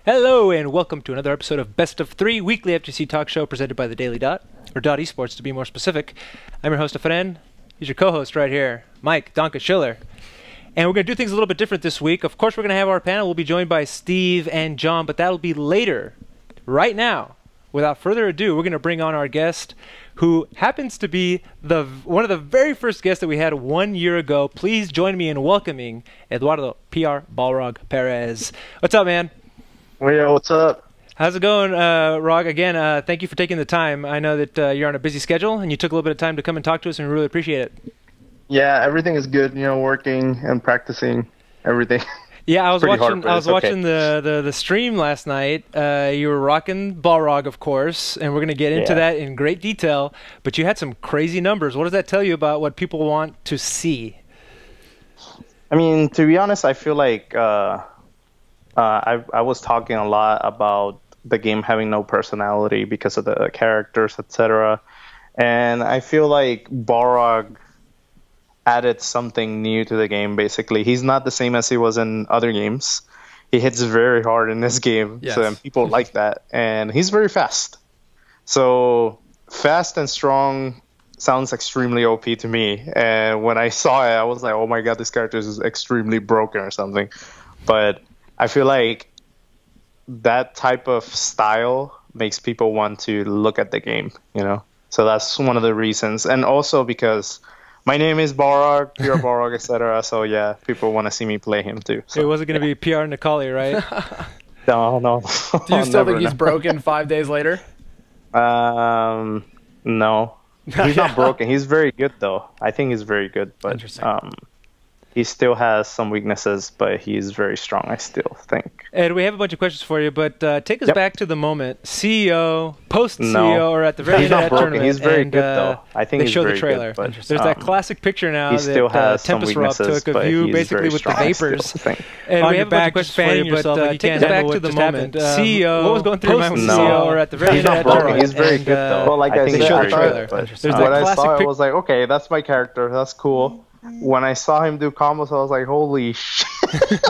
Hello and welcome to another episode of Best of 3 weekly FGC talk show presented by the Daily Dot, or Dot Esports to be more specific. I'm your host, Efren. He's your co-host right here, Mike Donka Schiller. And we're going to do things a little bit different this week. Of course, we're going to have our panel. We'll be joined by Steve and John, but that'll be later. Right now, without further ado, we're going to bring on our guest, who happens to be one of the very first guests that we had 1 year ago. Please join me in welcoming Eduardo PR Balrog Perez. What's up, man? Yeah, what's up? How's it going, Rog? Again, thank you for taking the time. I know that you're on a busy schedule, and you took a little bit of time to come and talk to us, and we really appreciate it. Yeah, everything is good. Working and practicing everything. Yeah, I was watching the stream last night. You were rocking Balrog, of course, and we're going to get into that in great detail. But you had some crazy numbers. What does that tell you about what people want to see? I mean, to be honest, I feel like I was talking a lot about the game having no personality because of the characters, etc. And I feel like Balrog added something new to the game, basically. He's not the same as he was in other games. He hits very hard in this game, yes. So people like that. And he's very fast. So fast and strong sounds extremely OP to me. And when I saw it, I was like, oh my god, this character is extremely broken or something. But I feel like that type of style makes people want to look at the game, So that's one of the reasons. And also because my name is Balrog, PR Balrog, etc. So yeah, people want to see me play him too. So, it wasn't going to be PR Nikali, right? No. Do you still think he's broken 5 days later? No. He's not broken. He's very good though. I think he's very good, but he still has some weaknesses, but he's very strong, I still think. Ed, we have a bunch of questions for you, but take us back to the moment. CEO, post-CEO, or at the very end of that tournament. He's very good, though. I think they show the trailer. But there's that classic picture now that Tempest Rob took of you basically with the vapors. And we have a bunch of questions for you, but take us back to the moment. CEO, what was going through your mind with CEO, or at the very end of that tournament? He's very good, though. Well, like I said, when I saw it, I was like, okay, that's my character. That's cool. When I saw him do combos, I was like, holy shit.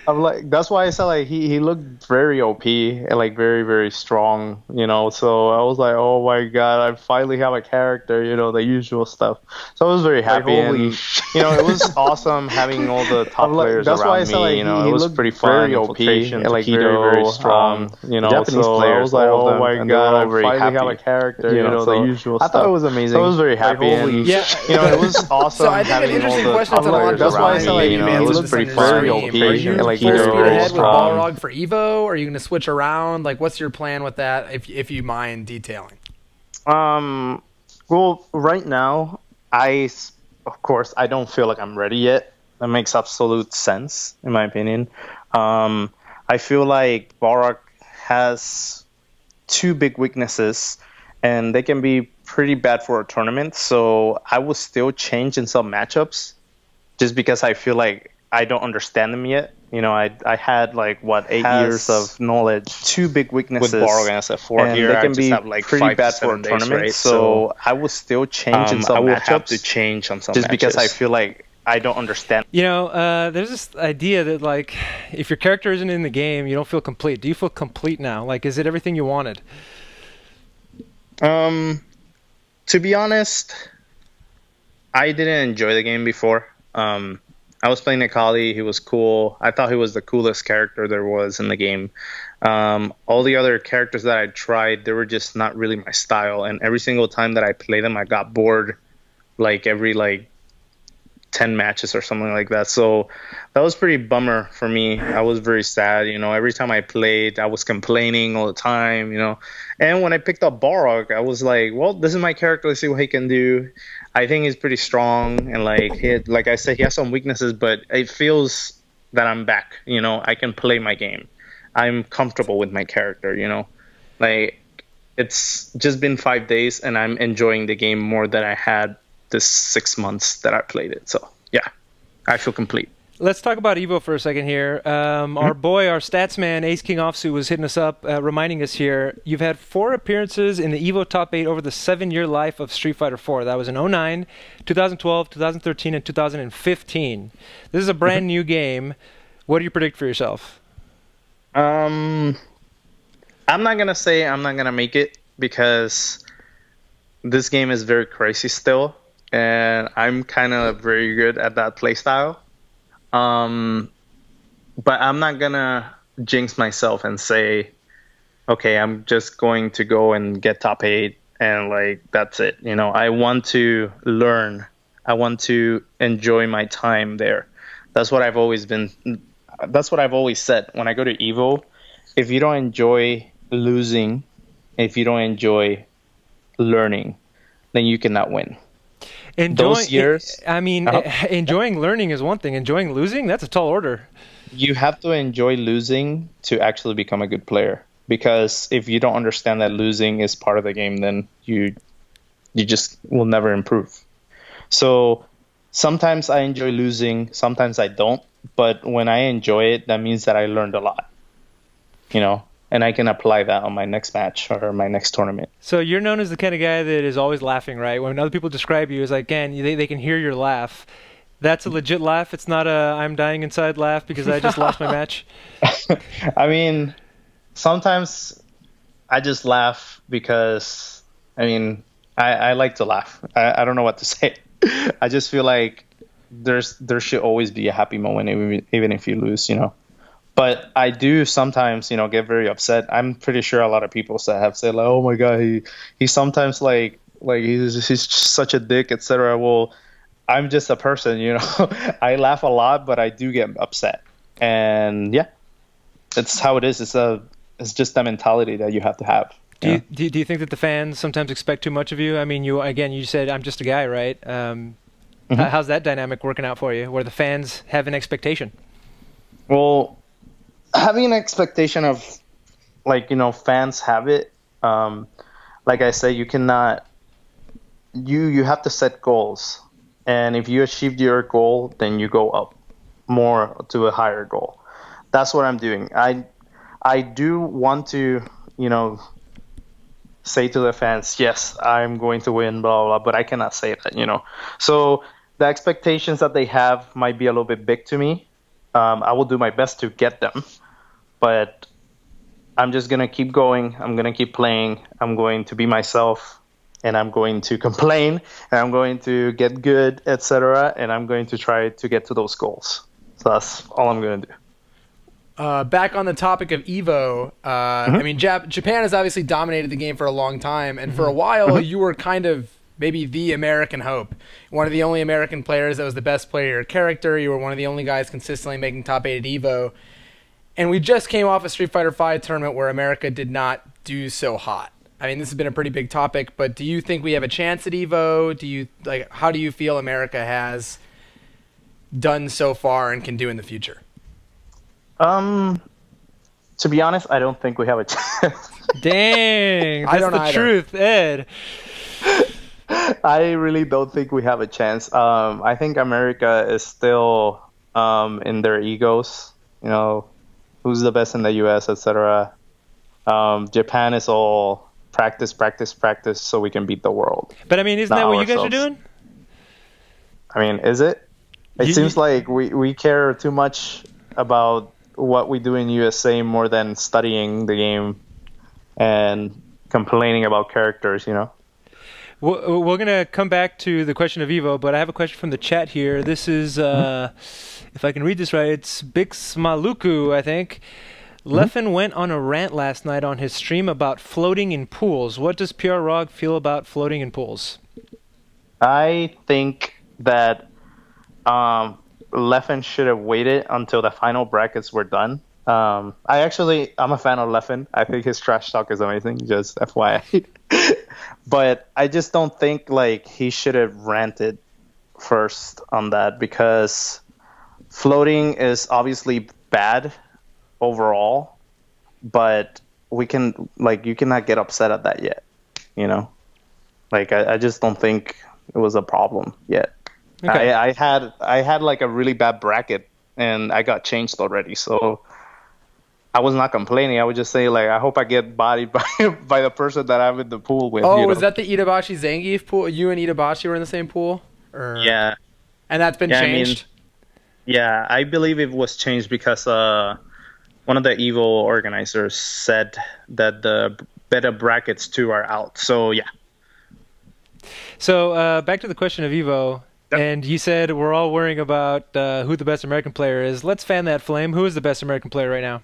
I'm like, that's why I said like he looked very OP and like very, very strong, so I was like, oh my god, I finally have a character, the usual stuff. So I was very happy. Like, holy shit. It was awesome having all the top players that's around why I said, me, like, it was pretty fun, very OP and like Takedo, very, very strong, Japanese so players, I was like, oh my god, I finally happy. have a character, the usual stuff. I thought it was amazing. So I was very happy. Like, holy it was awesome. So I think an interesting question to launch. That's why I said like, it was pretty fun. Like, full speed ahead with Balrog for Evo, or are you going to switch around? Like, what's your plan with that, if you mind detailing? Well, right now, of course, I don't feel like I'm ready yet. That makes absolute sense, in my opinion. I feel like Balrog has two big weaknesses, and they can be pretty bad for a tournament, so I will still change in some matchups, just because I feel like I don't understand them yet. I had like 8 years of knowledge. Two big weaknesses with Balrog as a 4 and here. They can be like pretty bad for a tournament. Right? So I will still change in some I will matchups. Have to change on some just matches. Because I feel like I don't understand. There's this idea that like if your character isn't in the game, you don't feel complete. Do you feel complete now? Like, is it everything you wanted? To be honest, I didn't enjoy the game before. I was playing Nikali. He was cool. I thought he was the coolest character there was in the game. All the other characters that I tried, they were just not really my style. And every single time that I played them, I got bored. Like every 10 matches or something like that. So that was pretty bummer for me. I was very sad. Every time I played, I was complaining all the time. And when I picked up Balrog, I was like, well, this is my character. Let's see what he can do. I think he's pretty strong, and like I said, he has some weaknesses, but it feels that I'm back. I can play my game. I'm comfortable with my character. Like, it's just been 5 days, and I'm enjoying the game more than I had this 6 months that I played it. So yeah, I feel complete. Let's talk about Evo for a second here. Our boy, our stats man, Ace King Offsuit, was hitting us up, reminding us here, you've had 4 appearances in the Evo Top 8 over the 7-year life of Street Fighter 4. That was in 2009, 2012, 2013, and 2015. This is a brand new game. What do you predict for yourself? I'm not gonna say I'm not gonna make it because this game is very crazy still, and I'm kind of very good at that playstyle. But I'm not gonna jinx myself and say, okay, I'm just going to go and get top 8 and like that's it. You know, I want to learn. I want to enjoy my time there. That's what I've always been. That's what I've always said. When I go to Evo, if you don't enjoy losing, if you don't enjoy learning, then you cannot win. Those years, I mean, enjoying learning is one thing. Enjoying losing, that's a tall order. You have to enjoy losing to actually become a good player. Because if you don't understand that losing is part of the game, then you just will never improve. So sometimes I enjoy losing, sometimes I don't. But when I enjoy it, that means that I learned a lot, you know, and I can apply that on my next match or my next tournament. So you're known as the kind of guy that is always laughing, right? When other people describe you as like, again, they can hear your laugh. That's a legit laugh. It's not a I'm dying inside laugh because I just lost my match. I mean, sometimes I just laugh because, I mean, I like to laugh. I don't know what to say. I just feel like there should always be a happy moment, even if you lose, you know. But I do sometimes, you know, get very upset. I'm pretty sure a lot of people have said like, "Oh my God, he sometimes like he's such a dick, etc." Well, I'm just a person, you know. I laugh a lot, but I do get upset, and yeah, it's how it is. It's just that mentality that you have to have. Do you think that the fans sometimes expect too much of you? I mean, you said I'm just a guy, right? How's that dynamic working out for you, where the fans have an expectation? Well, having an expectation of, like, you know, fans have it. Like I said, you cannot. You have to set goals, and if you achieved your goal, then you go up more to a higher goal. That's what I'm doing. I do want to, you know, say to the fans, yes, I'm going to win, blah, blah, blah, but I cannot say that, you know. So the expectations that they have might be a little bit big to me. I will do my best to get them, but I'm just going to keep going. I'm going to keep playing. I'm going to be myself, and I'm going to complain, and I'm going to get good, etc., and I'm going to try to get to those goals. So that's all I'm going to do. Back on the topic of Evo, I mean, Japan has obviously dominated the game for a long time, and for a while you were kind of maybe the American hope. One of the only American players that was the best player character. You were one of the only guys consistently making top 8 at Evo. And we just came off a Street Fighter V tournament where America did not do so hot. I mean, this has been a pretty big topic, but do you think we have a chance at Evo? How do you feel America has done so far and can do in the future? To be honest, I don't think we have a chance. Dang, that's the truth, Ed. I really don't think we have a chance. I think America is still in their egos, you know, who's the best in the US, etc. Japan is all practice, so we can beat the world. But I mean, isn't that what you guys are doing? I mean, is it? It seems like we care too much about what we do in USA more than studying the game and complaining about characters, you know? We're going to come back to the question of Evo, but I have a question from the chat here. This is, if I can read this right, it's Bixmaluku, I think. Leffen went on a rant last night on his stream about floating in pools. What does PR Rog feel about floating in pools? I think that Leffen should have waited until the final brackets were done. I'm a fan of Leffen. I think his trash talk is amazing, just FYI. But I just don't think like he should have ranted first on that, because floating is obviously bad overall, but you cannot get upset at that yet, you know? Like I just don't think it was a problem yet. Okay. I had like a really bad bracket and I got changed already, so I was not complaining. I would just say, like, I hope I get bodied by the person that I'm in the pool with. Oh, was that the Itabashi Zangief pool? You and Itabashi were in the same pool? Yeah. And that's been changed? I believe it was changed because one of the Evo organizers said that the beta brackets too are out. So yeah. So back to the question of Evo, Yep. and you said we're all worrying about who the best American player is. Let's fan that flame. Who is the best American player right now?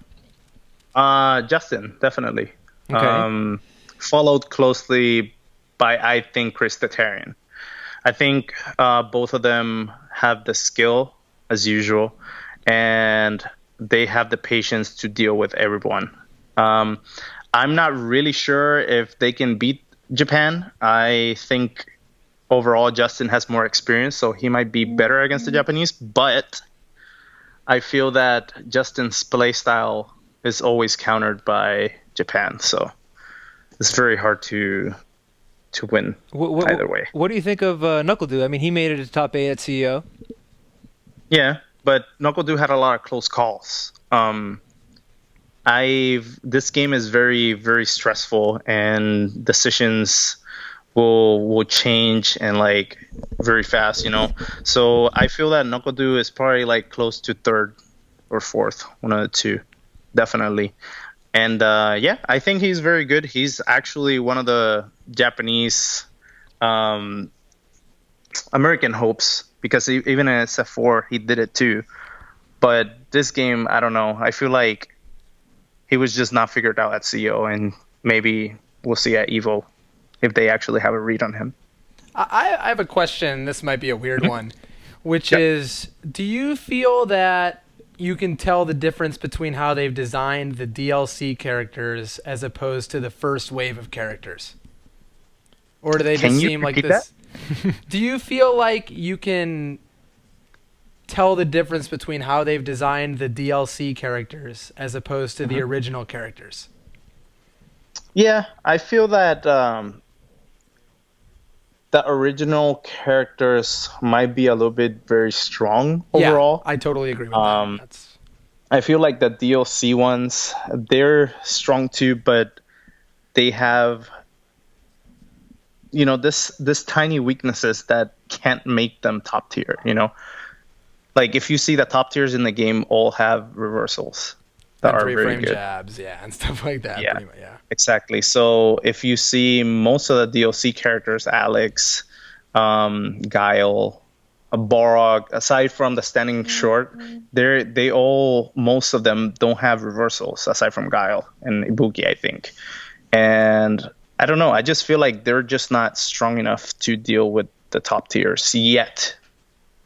Justin, definitely. Okay. Followed closely by, I think, Chris Tatarian. I think both of them have the skill, as usual, and they have the patience to deal with everyone. I'm not really sure if they can beat Japan. I think overall Justin has more experience, so he might be better against the Japanese, but I feel that Justin's play style is always countered by Japan, so it's very hard to win either way. What do you think of NuckleDu? I mean, he made it to top 8 at CEO. Yeah, but NuckleDu had a lot of close calls. This game is very, very stressful, and decisions will change and like very fast, you know. So I feel that NuckleDu is probably like close to third or fourth, one of the two, definitely. And yeah, I think he's very good. He's actually one of the Japanese American hopes, because even in SF4 he did it too. But this game, I don't know. I feel like he was just not figured out at CEO, and maybe we'll see at Evo if they actually have a read on him. I have a question. This might be a weird one, which is, do you feel that you can tell the difference between how they've designed the DLC characters as opposed to the first wave of characters? Or do they just seem like this? Do you feel like you can tell the difference between how they've designed the DLC characters as opposed to the original characters? Yeah, I feel that the original characters might be a little bit very strong overall. Yeah, I totally agree with that. I feel like the DLC ones, they're strong too, but they have, you know, this tiny weaknesses that can't make them top tier, you know? Like if you see the top tiers in the game all have reversals that are very good. Jabs, yeah, and stuff like that. Yeah. Pretty much, yeah. Exactly. So if you see most of the DLC characters, Alex, Guile, Borog, aside from the standing short, most of them don't have reversals aside from Guile and Ibuki, I think. And I don't know. I just feel like they're just not strong enough to deal with the top tiers yet.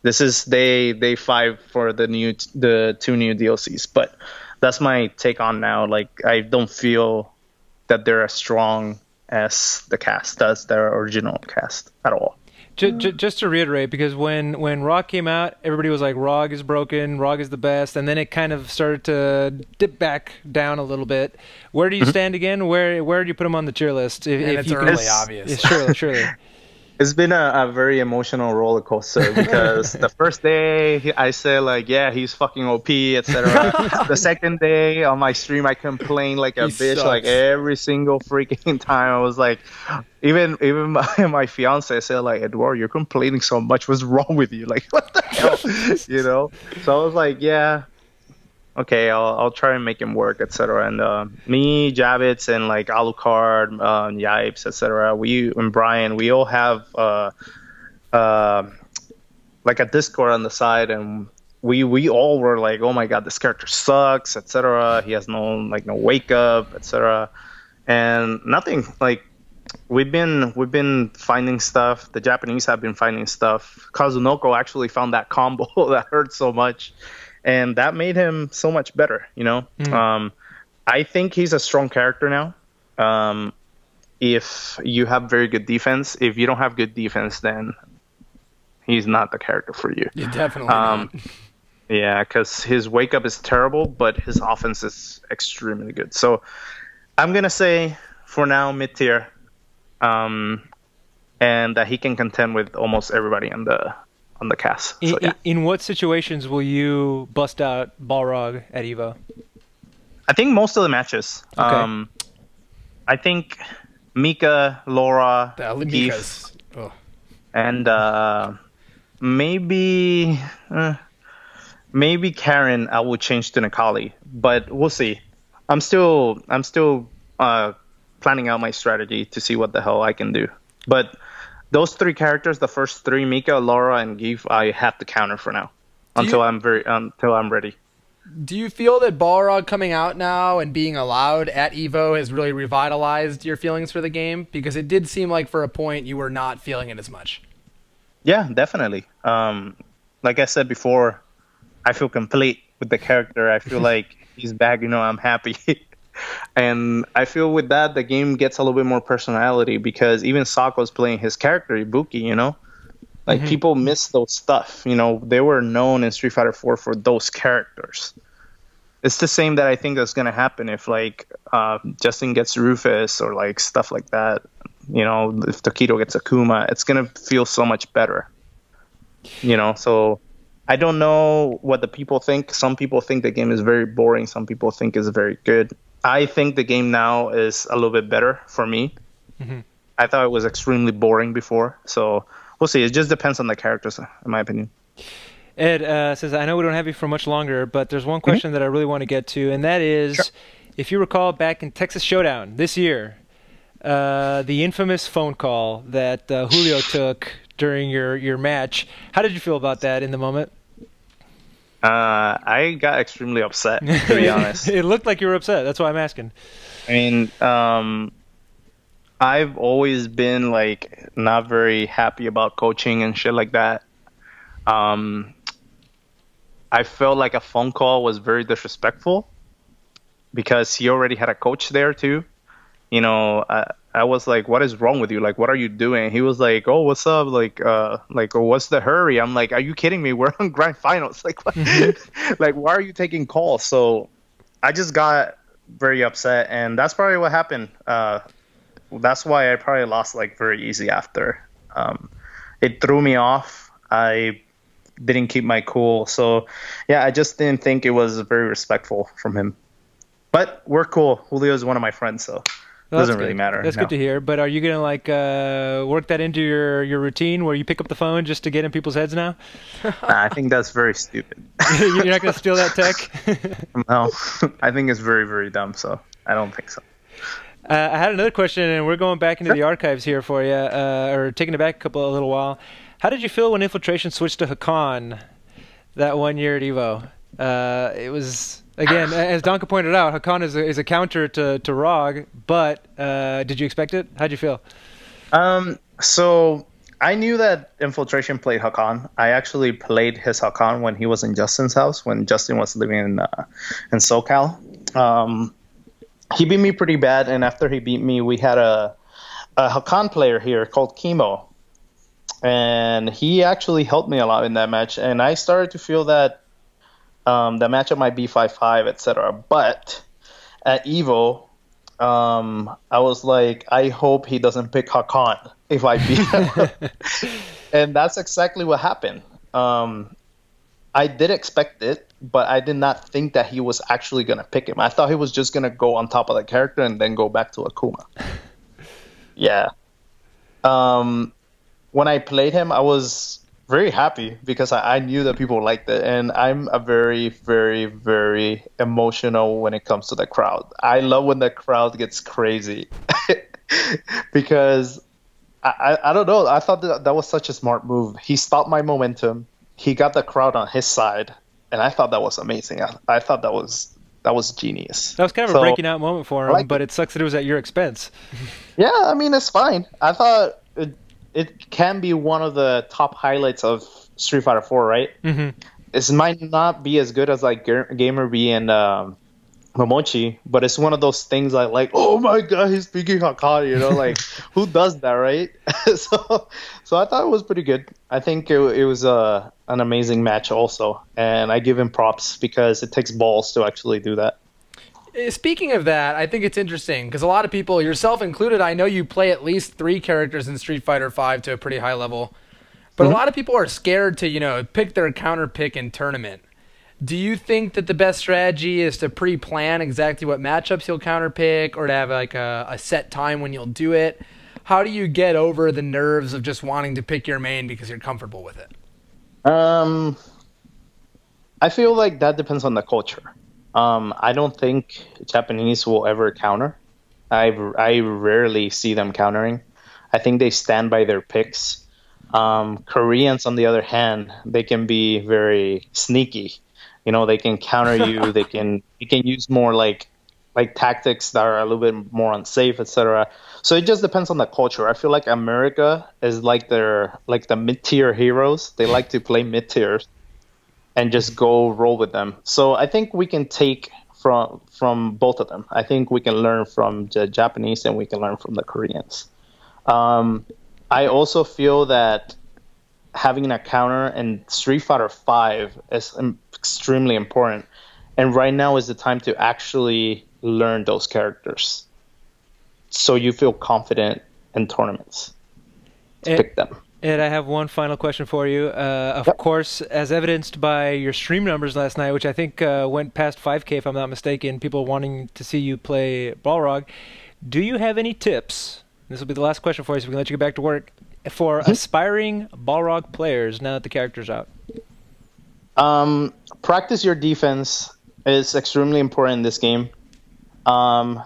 This is day 5 for the 2 new DLCs, but that's my take on now. Like I don't feel that they're as strong as the cast does, their original cast at all. Just to reiterate, because when ROG came out, everybody was like, ROG is broken, ROG is the best, and then it kind of started to dip back down a little bit. Where do you stand again? Where do you put them on the tier list? If it's early, obvious. Surely. It's been a very emotional roller coaster, because the first day I said like, yeah, he's fucking OP, etc. The second day on my stream I complained like a bitch, sucks. like every single freaking time. I was like, even my fiance said like, Eduardo, you're complaining so much. What's wrong with you? Like, what the hell? You know? So I was like, yeah, okay, I'll try and make him work, etc. And me, Javits, and like Alucard, Yipes, etc. We and Brian, we all have like a Discord on the side, and we all were like, oh my god, this character sucks, etc. He has no wake up, etc. And nothing. Like we've been finding stuff. The Japanese have been finding stuff. Kazunoko actually found that combo that hurt so much. And that made him so much better, you know? I think he's a strong character now. If you have very good defense, if you don't have good defense, then he's not the character for you. You definitely not. Yeah, because his wake up is terrible, but his offense is extremely good. So I'm going to say, for now, mid-tier. And that he can contend with almost everybody on the cast. So, yeah. In what situations will you bust out Balrog at Evo? I think most of the matches. Okay. I think Mika, Laura, Mika's. and maybe maybe Karen I will change to Nikali, but we'll see. I'm still planning out my strategy to see what the hell I can do. But those three characters, the first three, Mika, Laura, and Geef, I have to counter for now until I'm ready. Do you feel that Balrog coming out now and being allowed at EVO has really revitalized your feelings for the game? Because it did seem like for a point you were not feeling it as much. Yeah, definitely. Like I said before, I feel complete with the character. I feel like he's back, I'm happy. And I feel with that, the game gets a little bit more personality because even Sako's playing his character, Ibuki, Like, people miss those stuff. They were known in Street Fighter 4 for those characters. It's the same that I think that's going to happen if, like, Justin gets Rufus or, like, stuff like that. If Tokido gets Akuma, it's going to feel so much better. So I don't know what the people think. Some people think the game is very boring. Some people think it's very good. I think the game now is a little bit better for me. I thought it was extremely boring before. So we'll see. It just depends on the characters, in my opinion. Ed says, I know we don't have you for much longer, but there's one question that I really want to get to, and that is, if you recall back in Texas Showdown this year, the infamous phone call that Julio took during your match, how did you feel about that in the moment? I got extremely upset, to be honest. It looked like you were upset. That's why I'm asking. I mean, I've always been, like, not very happy about coaching and shit like that. I felt like a phone call was very disrespectful because he already had a coach there, too. I was like, what is wrong with you? Like, what are you doing? He was like, oh, what's up? Like, what's the hurry? I'm like, are you kidding me? We're on grand finals. Like, what? Like, why are you taking calls? So I just got very upset, and that's probably what happened. That's why I probably lost, like, very easy after. It threw me off. I didn't keep my cool. So, yeah, I just didn't think it was very respectful from him. But we're cool. Julio is one of my friends, so it doesn't really matter. That's good to hear. But are you going to, like, work that into your routine where you pick up the phone just to get in people's heads now? Nah, I think that's very stupid. You're not going to steal that tech? No, I think it's very, very dumb, so I don't think so. I had another question, and we're going back into the archives here for you, or taking it back a little while. How did you feel when Infiltration switched to Hakan that 1 year at EVO? It was... Again, as Donka pointed out, Hakan is a counter to ROG, but did you expect it? How'd you feel? So I knew that Infiltration played Hakan. I actually played his Hakan when he was in Justin's house, when Justin was living in SoCal. He beat me pretty bad, and after he beat me, we had a Hakan player here called Chemo. And he actually helped me a lot in that match, and I started to feel that the matchup might be 5-5, etc. But at EVO, I was like, I hope he doesn't pick Hakan if I beat him. And that's exactly what happened. I did expect it, but I did not think that he was actually going to pick him. I thought he was just going to go on top of the character and then go back to Akuma. Yeah. When I played him, I was very happy because I knew that people liked it, and I'm a very, very, very emotional when it comes to the crowd. I love when the crowd gets crazy because I don't know. I thought that was such a smart move. He stopped my momentum. He got the crowd on his side, and I thought that was amazing. I thought that was genius. That was kind of a breaking out moment for him, but it sucks that it was at your expense. Yeah, I mean, it's fine. I thought it can be one of the top highlights of Street Fighter 4, right? Mm-hmm. It might not be as good as like Gamer B and Momochi, but it's one of those things like, oh my god, he's speaking Hakan, like who does that, right? so I thought it was pretty good. I think it was an amazing match also, and I give him props because it takes balls to actually do that. Speaking of that, I think it's interesting because a lot of people, yourself included, I know you play at least 3 characters in Street Fighter V to a pretty high level, but a lot of people are scared to, pick their counter pick in tournament. Do you think that the best strategy is to pre-plan exactly what matchups you'll counter pick, or to have like a set time when you'll do it? How do you get over the nerves of just wanting to pick your main because you're comfortable with it? I feel like that depends on the culture. I don't think Japanese will ever counter. I rarely see them countering. I think they stand by their picks. Koreans, on the other hand, they can be very sneaky. You know, they can counter you. They can use more like tactics that are a little bit more unsafe, etc. So it just depends on the culture. I feel like America is like the mid-tier heroes. They like to play mid-tiers and just go roll with them. So I think we can take from both of them. I think we can learn from the Japanese and we can learn from the Koreans. I also feel that having a counter in Street Fighter V is extremely important. And right now is the time to actually learn those characters so you feel confident in tournaments to pick them. And I have one final question for you. Of course, as evidenced by your stream numbers last night, which I think went past 5K, if I'm not mistaken, people wanting to see you play Balrog. Do you have any tips? This will be the last question for you, so we can let you get back to work. For aspiring Balrog players, now that the character's out. Practice your defense is extremely important in this game.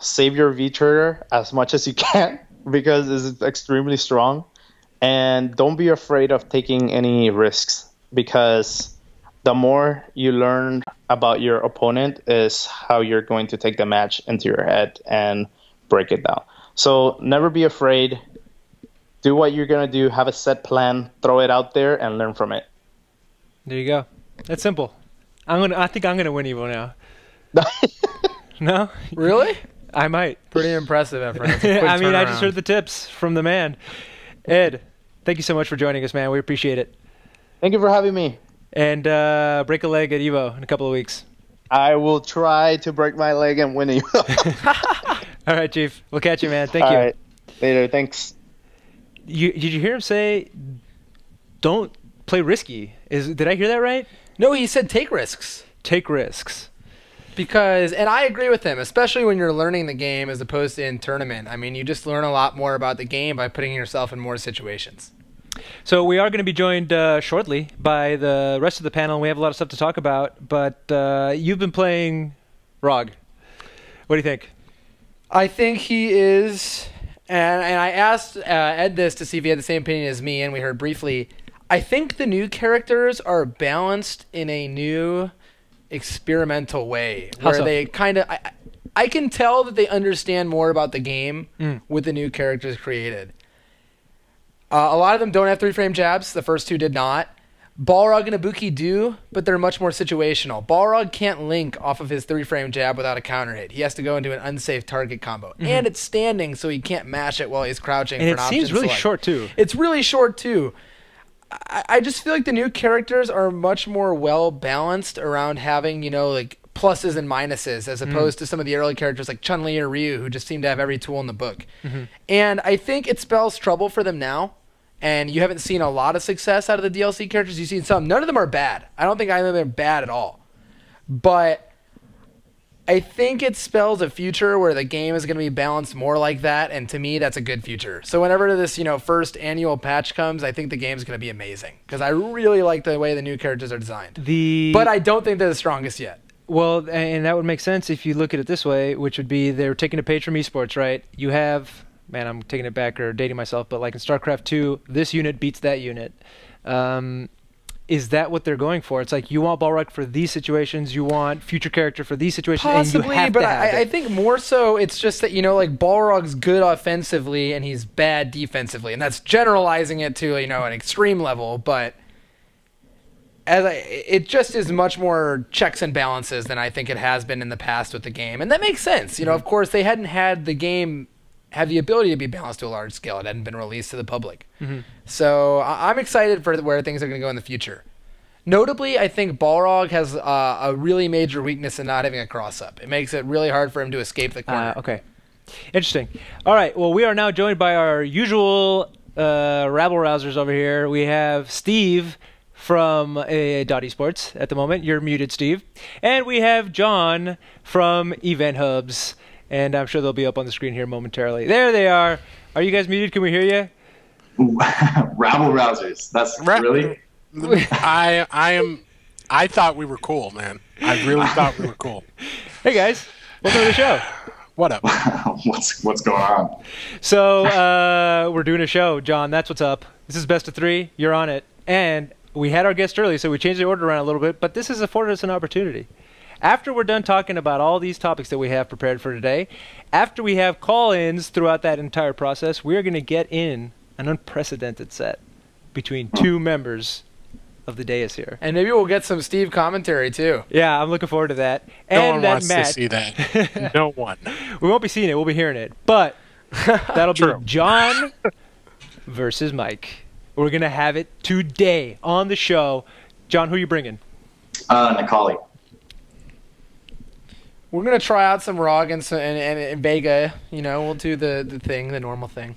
Save your V-trigger as much as you can because it's extremely strong. And don't be afraid of taking any risks because the more you learn about your opponent is how you're going to take the match into your head and break it down. So never be afraid. Do what you're going to do. Have a set plan. Throw it out there and learn from it. There you go. That's simple. I think I'm going to win Evo now. No? Really? I might. Pretty impressive, Efren. I mean, I just heard the tips from the man. Ed, thank you so much for joining us, man. We appreciate it. Thank you for having me. And break a leg at Evo in a couple of weeks. I will try to break my leg and win Evo. All right, Chief. We'll catch you, man. Thank you. All right. Later. Thanks. Did you hear him say, don't play risky? Did I hear that right? No, he said take risks. Take risks. Because, and I agree with him, especially when you're learning the game as opposed to in tournament. I mean, you just learn a lot more about the game by putting yourself in more situations. So we are going to be joined shortly by the rest of the panel. We have a lot of stuff to talk about, but you've been playing Rog. What do you think? I think he is, and I asked Ed this to see if he had the same opinion as me, and we heard briefly. I think the new characters are balanced in a new experimental way where they kind of I can tell that they understand more about the game with the new characters created. A lot of them don't have 3-frame jabs. The first two did not. Balrog and Ibuki do, but they're much more situational. Balrog can't link off of his 3-frame jab without a counter hit. He has to go into an unsafe target combo. And it's standing, so he can't mash it while he's crouching for an option. And it seems really short, too. It's really short, too. I just feel like the new characters are much more well-balanced around having, you know, like pluses and minuses as opposed to some of the early characters like Chun-Li or Ryu who just seem to have every tool in the book. And I think it spells trouble for them now. And you haven't seen a lot of success out of the DLC characters. You've seen some. None of them are bad. I don't think either of them are bad at all. But I think it spells a future where the game is going to be balanced more like that, and to me, that's a good future. So whenever this, you know, first annual patch comes, I think the game's going to be amazing because I really like the way the new characters are designed. But I don't think they're the strongest yet. Well, and that would make sense if you look at it this way, which would be they're taking a page from esports, right? You have, man, I'm taking it back or dating myself, but like in StarCraft 2, this unit beats that unit. Is that what they're going for? It's like you want Balrog for these situations, you want future character for these situations, possibly, and you have but to have I think more so it's just that, you know, like Balrog's good offensively and he's bad defensively, and that's generalizing it to, you know, an extreme level, but it just is much more checks and balances than I think it has been in the past with the game, and that makes sense. You know, of course, they hadn't had the game have the ability to be balanced to a large scale. It hadn't been released to the public. So I'm excited for where things are going to go in the future. Notably, I think Balrog has a really major weakness in not having a cross-up. It makes it really hard for him to escape the corner. Okay. Interesting. All right. Well, we are now joined by our usual rabble-rousers over here. We have Steve from Dot Esports at the moment. You're muted, Steve. And we have John from Event Hubs. And I'm sure they'll be up on the screen here momentarily. There they are. Are you guys muted? Can we hear you? Rabble rousers. That's really. I I thought we were cool, man. I really thought we were cool. Hey guys, welcome to the show. What up? What's going on? So we're doing a show, John. That's what's up. This is best of 3. You're on it, and we had our guest early, so we changed the order around a little bit. But this has afforded us an opportunity. After we're done talking about all these topics that we have prepared for today, after we have call-ins throughout that entire process, we're going to get in an unprecedented set between 2 members of the dais here. And maybe we'll get some Steve commentary too. Yeah, I'm looking forward to that. No and one that wants Matt, to see that. No one. We won't be seeing it. We'll be hearing it. But that'll True. be John versus Mike. We're going to have it today on the show. John, who are you bringing? Nikali. We're gonna try out some ROG and Vega. You know, we'll do the thing, the normal thing.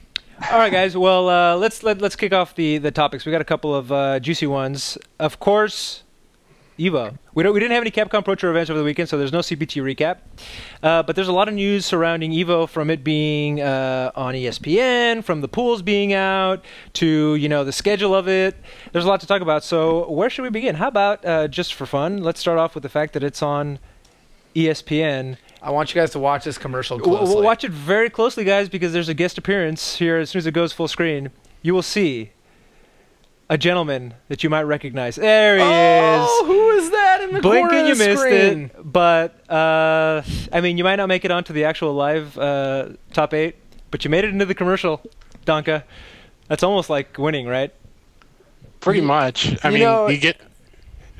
All right, guys. Well, let's kick off the topics. We got a couple of juicy ones. Of course, Evo. We didn't have any Capcom Pro Tour events over the weekend, so there's no CPT recap. But there's a lot of news surrounding Evo, from it being on ESPN, from the pools being out, to the schedule of it. There's a lot to talk about. So where should we begin? How about just for fun? Let's start off with the fact that it's on ESPN. I want you guys to watch this commercial closely. Watch it very closely, guys, because there's a guest appearance here. As soon as it goes full screen, you will see a gentleman that you might recognize. There he is. Oh, who is that in the Blink corner and you of the missed screen? it. But, I mean, you might not make it onto the actual live top 8, but you made it into the commercial, Donka. That's almost like winning, right? Pretty much. I You mean, know-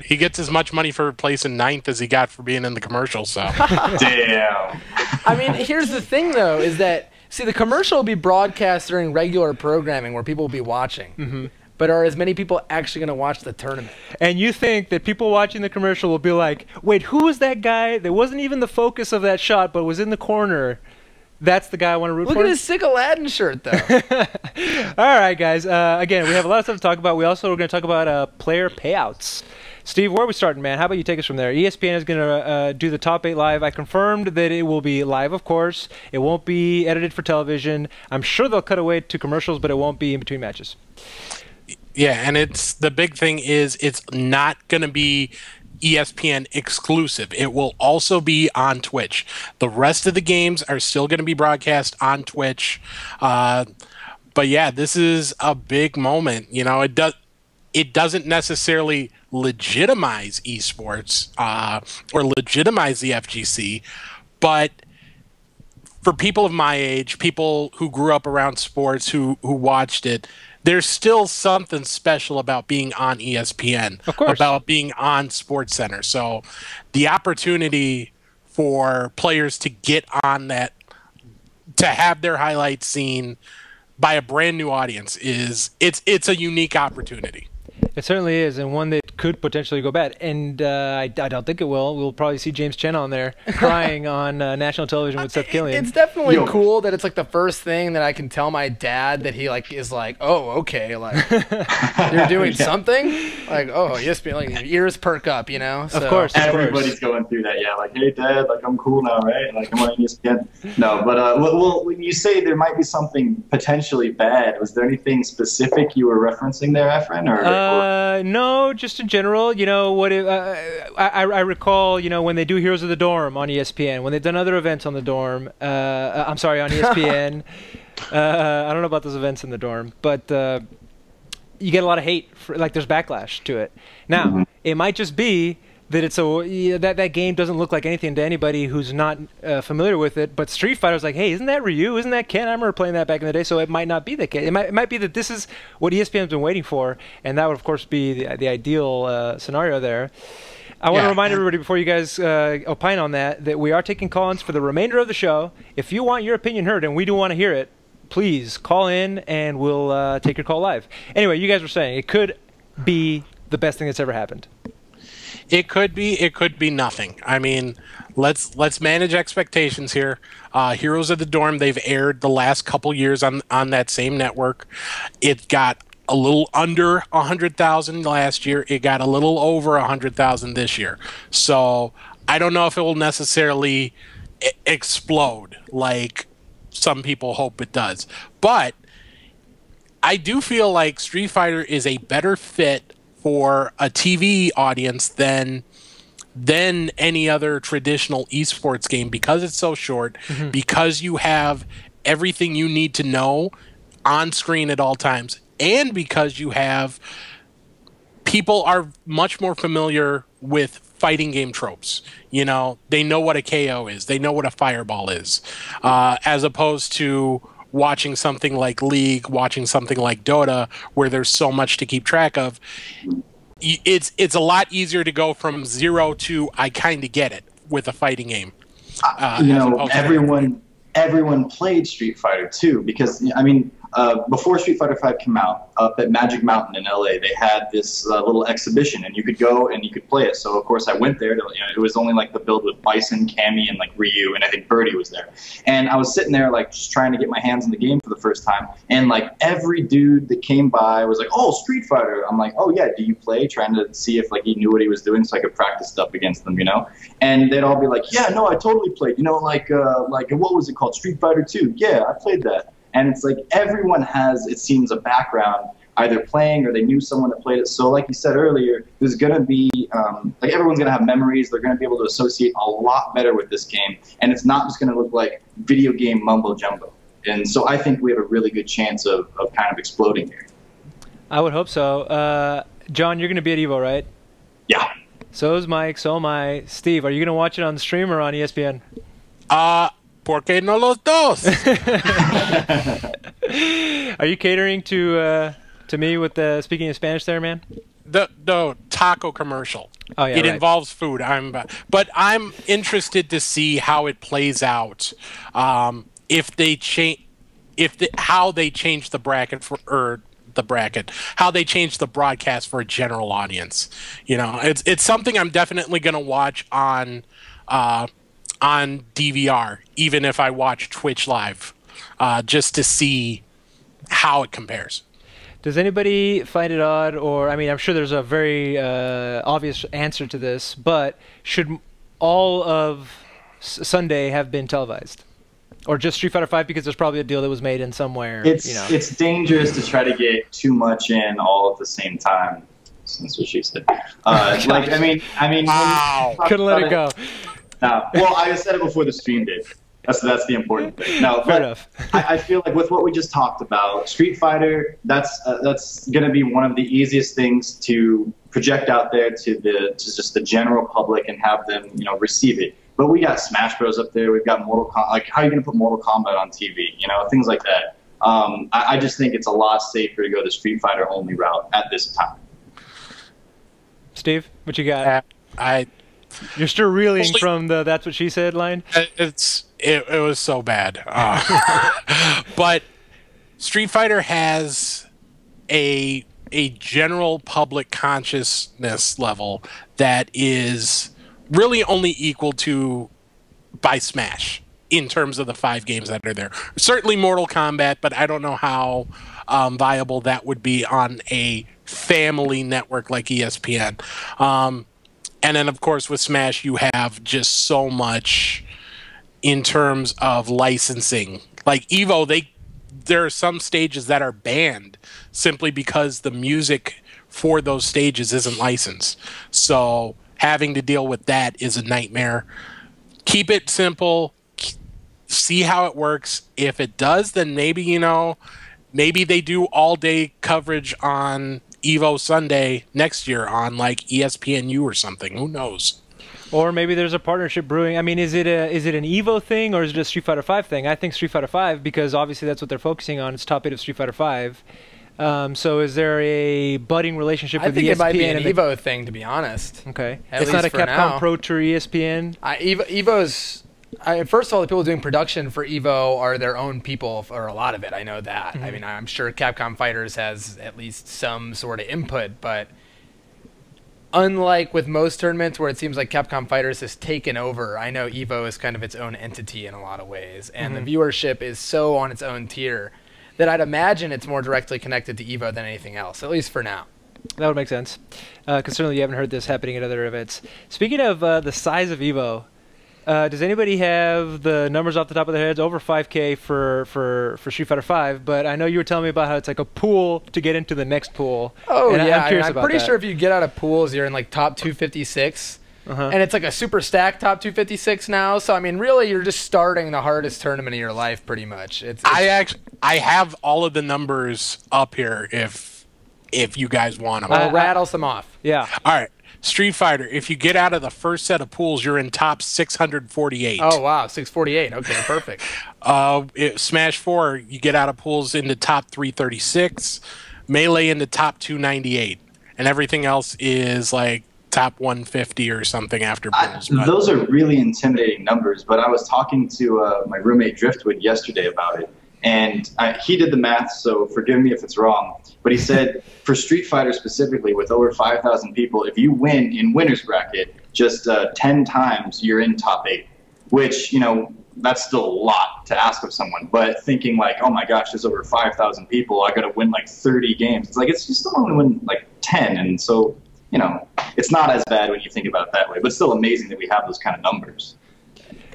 he gets as much money for placing 9th as he got for being in the commercial. So Damn. I mean, here's the thing, though, is that, see, the commercial will be broadcast during regular programming where people will be watching. Mm-hmm. But are as many people actually going to watch the tournament? And you think that people watching the commercial will be like, wait, who was that guy that wasn't even the focus of that shot but was in the corner? That's the guy I want to root Look for? at his sick Aladdin shirt, though. All right, guys. Again, we have a lot of stuff to talk about. We also are going to talk about player payouts. Steve, where are we starting, man? How about you take us from there? ESPN is going to do the top 8 live. I confirmed that it will be live, of course. It won't be edited for television. I'm sure they'll cut away to commercials, but it won't be in between matches. yeah, and the big thing is it's not going to be ESPN exclusive. It will also be on Twitch. The rest of the games are still going to be broadcast on Twitch. But yeah, this is a big moment. It doesn't necessarily legitimize esports or legitimize the FGC, but for people of my age, people who grew up around sports, who watched it, there's still something special about being on ESPN, Of course. about being on SportsCenter. So the opportunity for players to get on that, to have their highlights seen by a brand new audience, it's a unique opportunity. It certainly is, and one that could potentially go bad. And I don't think it will. We'll probably see James Chen on there crying on national television with Seth Killian. It's definitely Yo. cool that it's like the first thing that I can tell my dad that he is like, oh, okay, like you're doing something, like, oh, yes, like your ears perk up, So, Of course. Everybody's going through that, yeah. Like, hey, Dad, like, I'm cool now, right? Like, I'm on ESPN. No, but well, when you say there might be something potentially bad, was there anything specific you were referencing there, Efren? Or No, just in general. I recall, when they do Heroes of the Dorm on ESPN, when they've done other events on the Dorm. I'm sorry, on ESPN. I don't know about those events in the Dorm, but you get a lot of hate. There's backlash to it. Now, it might just be that that game doesn't look like anything to anybody who's not familiar with it. But Street Fighter's like, hey, isn't that Ryu? Isn't that Ken? I remember playing that back in the day. So it might not be the case. It might be that this is what ESPN's been waiting for, and that would of course be the ideal scenario there. I want to remind everybody before you guys opine on that we are taking call-ins for the remainder of the show. If you want your opinion heard, and we do want to hear it, please call in and we'll take your call live. Anyway, you guys were saying it could be the best thing that's ever happened. It could be nothing. I mean, let's manage expectations here. Heroes of the Dorm, they've aired the last couple years on that same network. It got a little under 100,000 last year. It got a little over 100,000 this year. So I don't know if it will necessarily explode like some people hope it does. But I do feel like Street Fighter is a better fit for a TV audience than any other traditional esports game, because it's so short, because you have everything you need to know on screen at all times, and because you have people are much more familiar with fighting game tropes. You know, they know what a KO is, they know what a fireball is, as opposed to watching something like League, watching something like Dota, where there's so much to keep track of. It's a lot easier to go from 0 to I kind of get it with a fighting game. Everyone played Street Fighter 2 because, I mean, before Street Fighter 5 came out, up at Magic Mountain in LA, they had this little exhibition, and you could go and you could play it. So, of course, I went there. It was only like the build with Bison, Cammy, and like Ryu, and I think Birdie was there. And I was sitting there, like, just trying to get my hands in the game for the first time. And, like, every dude that came by was like, "Oh, Street Fighter." I'm like, "Oh, yeah, do you play?" Trying to see if, like, he knew what he was doing so I could practice stuff against them, you know? And they'd all be like, "Yeah, no, I totally played. You know, like what was it called? Street Fighter 2. Yeah, I played that." And it's like everyone has, it seems, a background either playing or they knew someone that played it. So like you said earlier, there's going to be, like everyone's going to have memories. They're going to be able to associate a lot better with this game. And it's not just going to look like video game mumbo jumbo. And so I think we have a really good chance of kind of exploding here. I would hope so. John, you're going to be at EVO, right? Yeah. So is Mike, so am I. Steve, are you going to watch it on the stream or on ESPN? ¿Por qué no los dos? Are you catering to me with the speaking of Spanish there, man? The taco commercial. Oh yeah, it right. involves food. But I'm interested to see how it plays out. If they how they change the bracket how they change the broadcast for a general audience. You know, it's something I'm definitely going to watch on DVR, even if I watch Twitch live, just to see how it compares. Does anybody find it odd, or, I mean, I'm sure there's a very obvious answer to this, but should all of Sunday have been televised? Or just Street Fighter 5 because there's probably a deal that was made in somewhere? It's dangerous to try to get too much in all at the same time. That's what she said. Wow. Couldn't let it go. Well, I said it before the stream did. That's the important thing. No, fair enough. I feel like with what we just talked about, Street Fighter, that's going to be one of the easiest things to project out there to just the general public and have them, receive it. But we got Smash Bros up there. We've got Mortal Kombat. Like, how are you going to put Mortal Kombat on TV? Things like that. I just think it's a lot safer to go the Street Fighter only route at this time. Steve, what you got? You're still reeling from the "that's what she said" line? It was so bad. But Street Fighter has a general public consciousness level that is really only equal to by Smash in terms of the 5 games that are there. Certainly Mortal Kombat, but I don't know how viable that would be on a family network like ESPN. And then, of course, with Smash, you have just so much in terms of licensing. Like EVO, there are some stages that are banned simply because the music for those stages isn't licensed. So having to deal with that is a nightmare. Keep it simple. See how it works. If it does, then maybe, maybe they do all-day coverage on EVO Sunday next year on like ESPNU or something. Who knows? Or maybe there's a partnership brewing. I mean, is it an EVO thing or is it a Street Fighter 5 thing? I think Street Fighter 5 because obviously that's what they're focusing on. It's top 8 of Street Fighter 5. So is there a budding relationship with ESPN? I think it might be an EVO thing, to be honest. Okay. It's not a Capcom Pro Tour ESPN? EVO's... first of all, the people doing production for EVO are their own people for a lot of it. I know that. Mm-hmm. I mean, I'm sure Capcom Fighters has at least some sort of input, but unlike with most tournaments where it seems like Capcom Fighters has taken over, I know EVO is kind of its own entity in a lot of ways, and the viewership is so on its own tier that I'd imagine it's more directly connected to EVO than anything else, at least for now. That would make sense, because certainly you haven't heard this happening at other events. Speaking of the size of EVO, Does anybody have the numbers off the top of their heads? Over 5K for Street Fighter 5, but I know you were telling me about how it's like a pool to get into the next pool. Oh, and yeah. I'm curious I'm about pretty that. sure if you get out of pools, you're in like top 256. And it's like a super stacked top 256 now. So, I mean, really, you're just starting the hardest tournament of your life, pretty much. I have all of the numbers up here if you guys want them. Well, rattle some off. Yeah. All right. Street Fighter, if you get out of the first set of pools, you're in top 648. Oh, wow. 648. Okay, perfect. Smash 4, you get out of pools into top 336. Melee into top 298. And everything else is like top 150 or something after pools. Those are really intimidating numbers, but I was talking to my roommate Driftwood yesterday about it, and he did the math, so forgive me if it's wrong, but he said for Street Fighter specifically, with over 5,000 people, if you win in winner's bracket just 10 times, you're in top 8, which, you know, that's still a lot to ask of someone, but thinking like, oh my gosh, there's over 5,000 people, I gotta win like 30 games. It's like, it's just still only win like 10, and so, you know, it's not as bad when you think about it that way, but it's still amazing that we have those kind of numbers.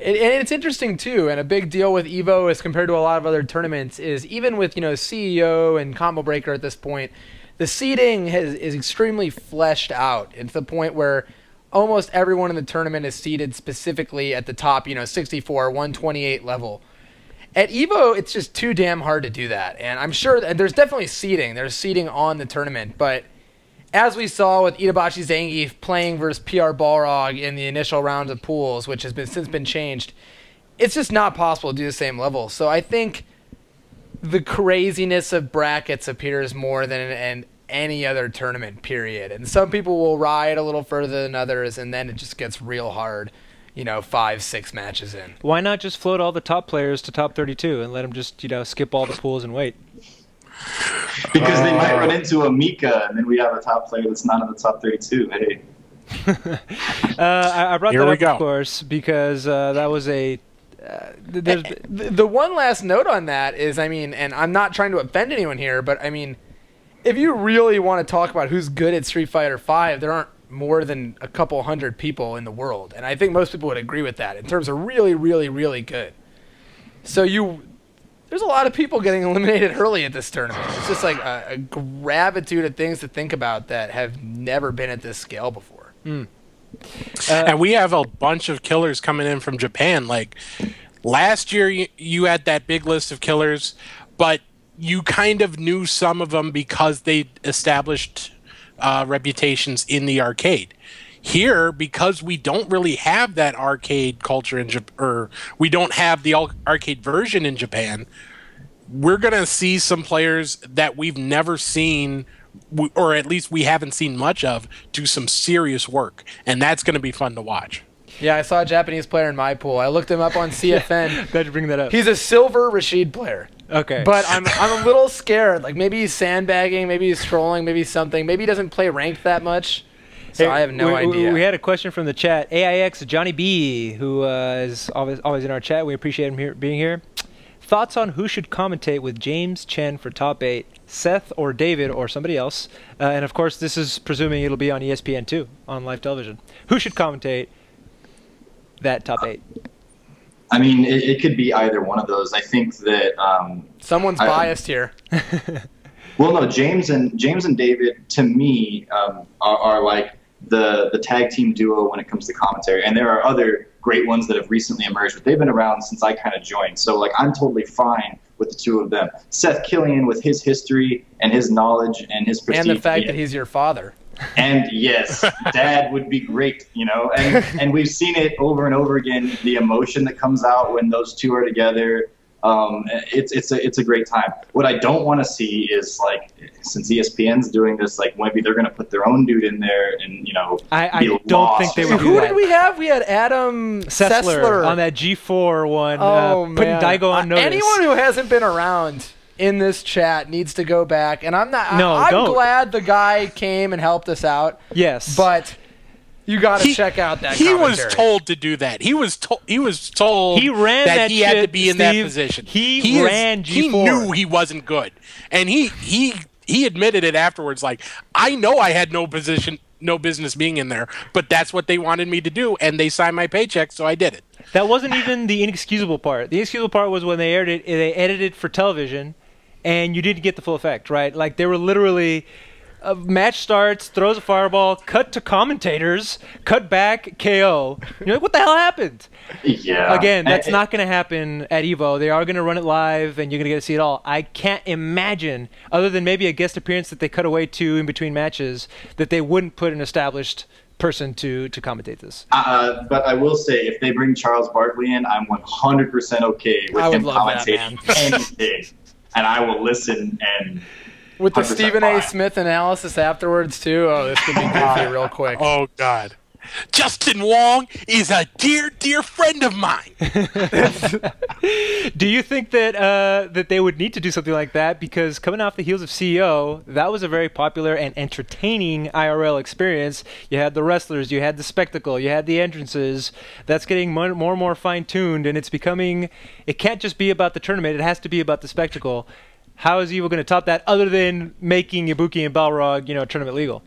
And it's interesting, too, and a big deal with EVO as compared to a lot of other tournaments is even with, you know, CEO and Combo Breaker at this point, the seeding is extremely fleshed out. It's the point where almost everyone in the tournament is seeded specifically at the top, you know, 64, 128 level. At EVO, it's just too damn hard to do that. And I'm sure that there's definitely seeding. There's seeding on the tournament, but as we saw with Itabashi Zangief playing versus PR Balrog in the initial round of pools, which has since been changed, it's just not possible to do the same level. So I think the craziness of brackets appears more than in any other tournament, period. And some people will ride a little further than others, and then it just gets real hard, you know, 5-6 matches in. Why not just float all the top players to top 32 and let them just, you know, skip all the pools and wait? Because they might run into a Mika, and then we have a top player that's not in the top 32. Hey. I brought Here that we up, go. of course, because that was a... The one last note on that is, I mean, and I'm not trying to offend anyone here, but I mean, if you really want to talk about who's good at Street Fighter V, there aren't more than a couple hundred people in the world. And I think most people would agree with that in terms of really, really, really good. So there's a lot of people getting eliminated early at this tournament. It's just like a gravitude of things to think about that have never been at this scale before. And we have a bunch of killers coming in from Japan. Like last year, you had that big list of killers, but you kind of knew some of them because they established reputations in the arcade. Here, because we don't really have that arcade culture in Japan, or we don't have the arcade version in Japan, we're going to see some players that we've never seen, or at least we haven't seen much of, do some serious work. And that's going to be fun to watch. Yeah, I saw a Japanese player in my pool. I looked him up on CFN. Glad you bring that up. He's a silver Rashid player. Okay. But I'm a little scared. Like, maybe he's sandbagging, maybe he's trolling, maybe something. Maybe he doesn't play ranked that much. So I have no idea. We had a question from the chat. AIX Johnny B, who is always in our chat. We appreciate him being here. Thoughts on who should commentate with James Chen for top 8, Seth or David or somebody else? And of course, this is presuming it'll be on ESPN2 on live television. Who should commentate that top 8? I mean, it could be either one of those. I think that someone's biased here. Well, no, James and David, to me, are like the tag team duo when it comes to commentary. And there are other great ones that have recently emerged, but they've been around since I kind of joined. So, like, I'm totally fine with the two of them. Seth Killian, with his history and his knowledge and his prestige. And the fact that he's your father. And yes, Dad would be great, you know. And we've seen it over and over again, the emotion that comes out when those two are together. It's a great time. What I don't want to see is, like, since ESPN's doing this, like, maybe they're going to put their own dude in there and, you know, I don't think they would do Who that. did we have? We had Adam Sessler on that G4 one. Oh, putting man. Daigo on notice. Anyone who hasn't been around in this chat needs to go back. And I'm not. No, I'm don't. glad the guy came and helped us out. Yes. But you got to check out that He commentary. was told to do that. He was told He ran that he had to shit, be in that Steve. position. He ran He G4. knew he wasn't good, and he admitted it afterwards. Like, I know I had no business being in there, but that's what they wanted me to do, and they signed my paycheck, so I did it. That wasn't even the inexcusable part. The inexcusable part was when they aired it, they edited for television, and you didn't get the full effect, right? Like, they were literally... match starts, throws a fireball, cut to commentators, cut back, KO. You're like, what the hell happened? Yeah. Again, that's not going to happen at EVO. They are going to run it live, and you're going to get to see it all. I can't imagine, other than maybe a guest appearance that they cut away to in between matches, that they wouldn't put an established person to commentate this. But I will say, if they bring Charles Barkley in, I'm 100% okay with him commentating anything. And I will listen and... With the Stephen A. Smith analysis afterwards, too. Oh, this could be goofy real quick. Oh, God. Justin Wong is a dear, dear friend of mine. Do you think that that they would need to do something like that? Because coming off the heels of CEO, that was a very popular and entertaining IRL experience. You had the wrestlers, you had the spectacle, you had the entrances. That's getting more and more fine-tuned, and it's becoming... It can't just be about the tournament. It has to be about the spectacle. How is EVO going to top that other than making Ibuki and Balrog, tournament legal?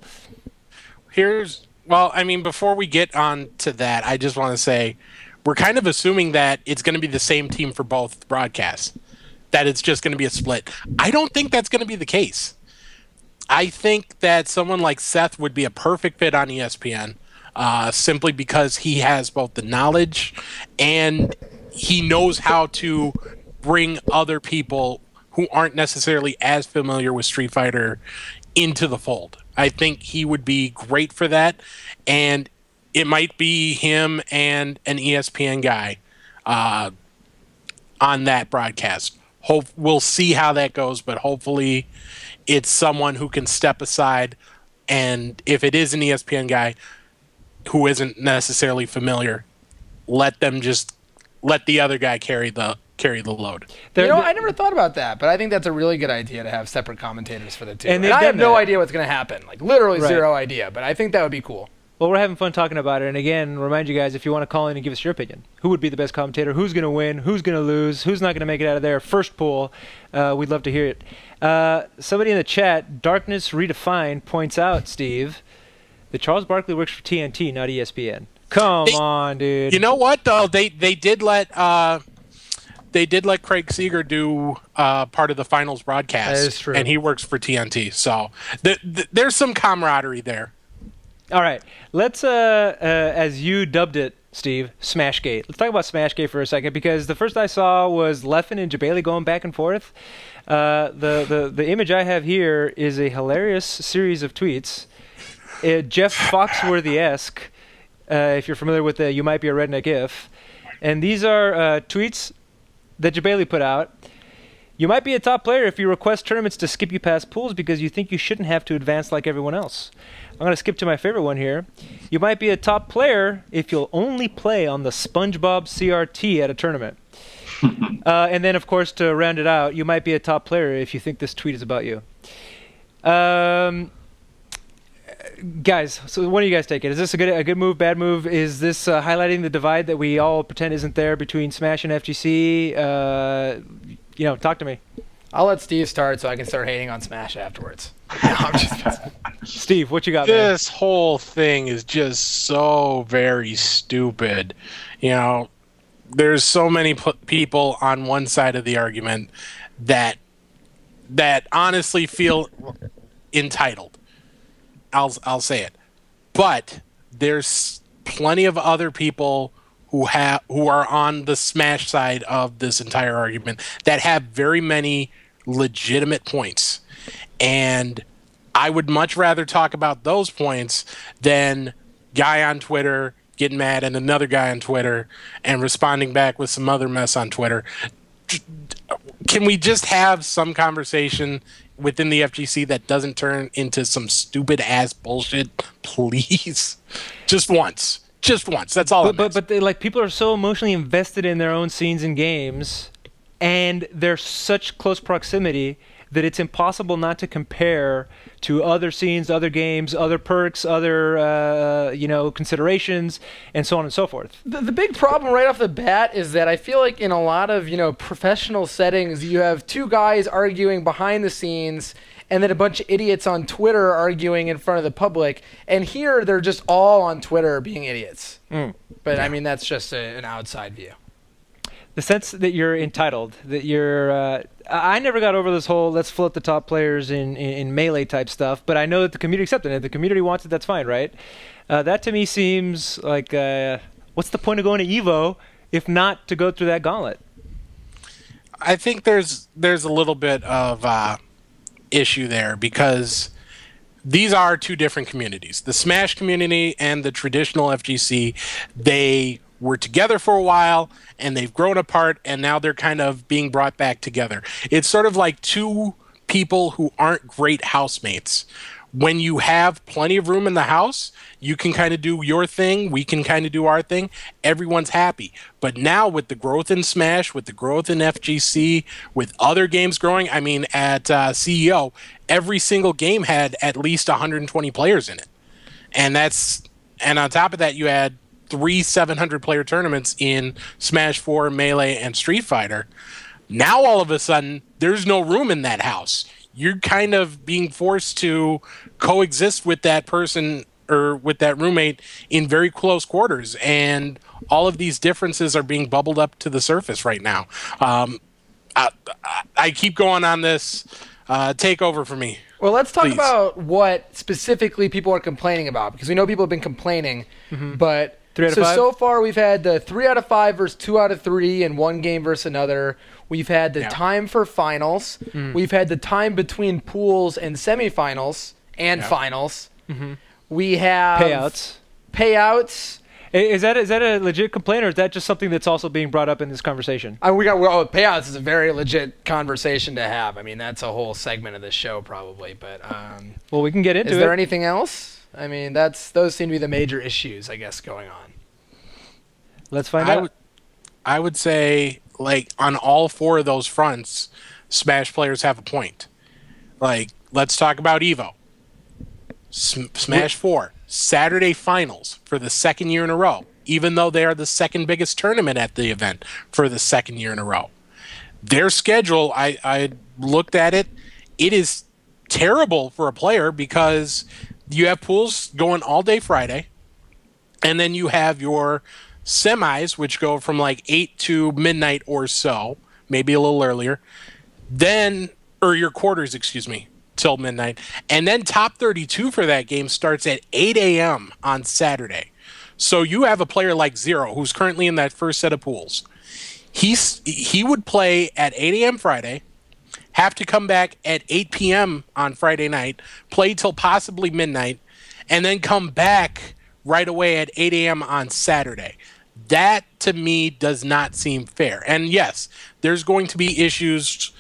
Well, I mean, before we get on to that, I just want to say we're kind of assuming that it's going to be the same team for both broadcasts, that it's just going to be a split. I don't think that's going to be the case. I think that someone like Seth would be a perfect fit on ESPN simply because he has both the knowledge and he knows how to bring other people who aren't necessarily as familiar with Street Fighter into the fold. I think he would be great for that, and it might be him and an ESPN guy on that broadcast. We'll see how that goes, but hopefully it's someone who can step aside, and if it is an ESPN guy who isn't necessarily familiar, let the other guy carry the load. I never thought about that, but I think that's a really good idea to have separate commentators for the two. And I have no idea what's going to happen, like literally zero idea, but I think that would be cool. Well, we're having fun talking about it, and again, remind you guys, if you want to call in and give us your opinion, who would be the best commentator, who's going to win, who's going to lose, who's not going to make it out of their first pool, we'd love to hear it. Somebody in the chat, Darkness Redefined, points out, Steve, that Charles Barkley works for TNT, not ESPN. Come on, dude. You know what, though? They did let Craig Seeger do part of the finals broadcast. That is true. And he works for TNT. So there's some camaraderie there. All right. Let's, as you dubbed it, Steve, Smashgate. Let's talk about Smashgate for a second, because the first I saw was Leffen and Jabali going back and forth. The image I have here is a hilarious series of tweets. Jeff Foxworthy-esque, if you're familiar with the You Might Be a Redneck If. And these are tweets that Jabali put out. You might be a top player if you request tournaments to skip you past pools because you think you shouldn't have to advance like everyone else. I'm going to skip to my favorite one here. You might be a top player if you'll only play on the SpongeBob CRT at a tournament. And then, of course, to round it out, you might be a top player if you think this tweet is about you. Guys, so what do you guys take it? Is this a good move, bad move? Is this highlighting the divide that we all pretend isn't there between Smash and FGC? Talk to me. I'll let Steve start so I can start hating on Smash afterwards. No, I'm just Steve, what you got, man? This whole thing is just so very stupid. There's so many people on one side of the argument that honestly feel entitled. I'll say it, but there's plenty of other people who are on the Smash side of this entire argument that have very many legitimate points, and I would much rather talk about those points than guy on Twitter getting mad at another guy on Twitter and responding back with some other mess on Twitter. Can we just have some conversation within the FGC that doesn't turn into some stupid ass bullshit, please? Just once. That's all. But people are so emotionally invested in their own scenes and games, and they're such close proximity that it's impossible not to compare to other scenes, other games, other perks, other considerations, and so on and so forth. The big problem right off the bat is that I feel like in a lot of professional settings, you have two guys arguing behind the scenes, and then a bunch of idiots on Twitter arguing in front of the public. And here, they're just all on Twitter being idiots. But, I mean, that's just an outside view. The sense that you're entitled, that you're... I never got over this whole let's float the top players in Melee type stuff, but I know that the community accepted it. If the community wants it, that's fine, right? That to me seems like, what's the point of going to EVO if not to go through that gauntlet? I think there's a little bit of issue there because these are two different communities. The Smash community and the traditional FGC, they were together for a while and they've grown apart and now they're kind of being brought back together. It's sort of like two people who aren't great housemates. When you have plenty of room in the house, you can kind of do your thing, we can kind of do our thing, everyone's happy. But now with the growth in Smash, with the growth in FGC, with other games growing, I mean, at CEO, every single game had at least 120 players in it. And on top of that, you had 3 700-player tournaments in Smash 4, Melee, and Street Fighter. Now, all of a sudden, there's no room in that house. You're kind of being forced to coexist with that person or with that roommate in very close quarters, and all of these differences are being bubbled up to the surface right now. I keep going on this. Take over for me. Well, let's talk Please. about what specifically people are complaining about, because we know people have been complaining, but 3 out of 5? so far we've had the 3 out of 5 versus 2 out of 3 and one game versus another. We've had the time for finals. We've had the time between pools and semifinals and finals. We have payouts. Is that a legit complaint, or is that just something that's also being brought up in this conversation? Payouts is a very legit conversation to have. I mean, that's a whole segment of this show probably. But well, we can get into it. Is there anything else? I mean, those seem to be the major issues, I guess, going on. Let's find out. I would say, like, on all 4 of those fronts, Smash players have a point. Like, let's talk about EVO. Smash 4, Saturday finals for the 2nd year in a row, even though they are the 2nd biggest tournament at the event for the 2nd year in a row. Their schedule, I looked at it, it is terrible for a player because you have pools going all day Friday, and then you have your semis, which go from like 8 to midnight or so, maybe a little earlier, or your quarters, excuse me, till midnight. And then top 32 for that game starts at 8 a.m. on Saturday. So you have a player like Zero, who's currently in that first set of pools. He would play at 8 a.m. Friday, have to come back at 8 p.m. on Friday night, play till possibly midnight, and then come back right away at 8 a.m. on Saturday. That, to me, does not seem fair. And yes, there's going to be issues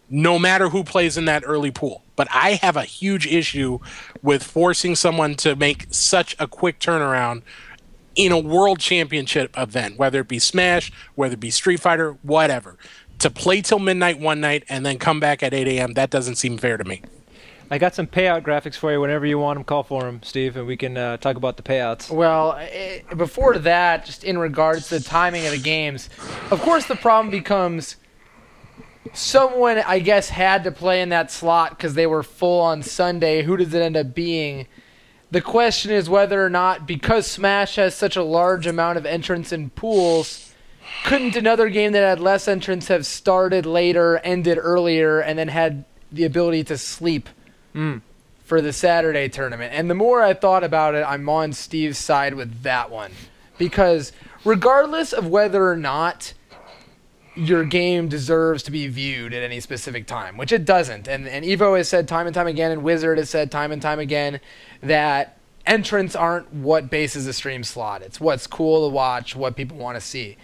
no matter who plays in that early pool. But I have a huge issue with forcing someone to make such a quick turnaround in a world championship event, whether it be Smash, whether it be Street Fighter, whatever. To play till midnight one night and then come back at 8 a.m., that doesn't seem fair to me. I got some payout graphics for you. Whenever you want them, call for them, Steve, and we can talk about the payouts. Well, before that, just in regards to the timing of the games, of course the problem becomes someone, I guess, had to play in that slot because they were full on Sunday. Who does it end up being? The question is whether or not, because Smash has such a large amount of entrants in pools, couldn't another game that had less entrants have started later, ended earlier, and then had the ability to sleep for the Saturday tournament? And the more I thought about it, I'm on Steve's side with that one. Because regardless of whether or not your game deserves to be viewed at any specific time, which it doesn't, and Evo has said time and time again, and Wizard has said time and time again, that entrants aren't what bases a stream slot. It's what's cool to watch, what people want to see.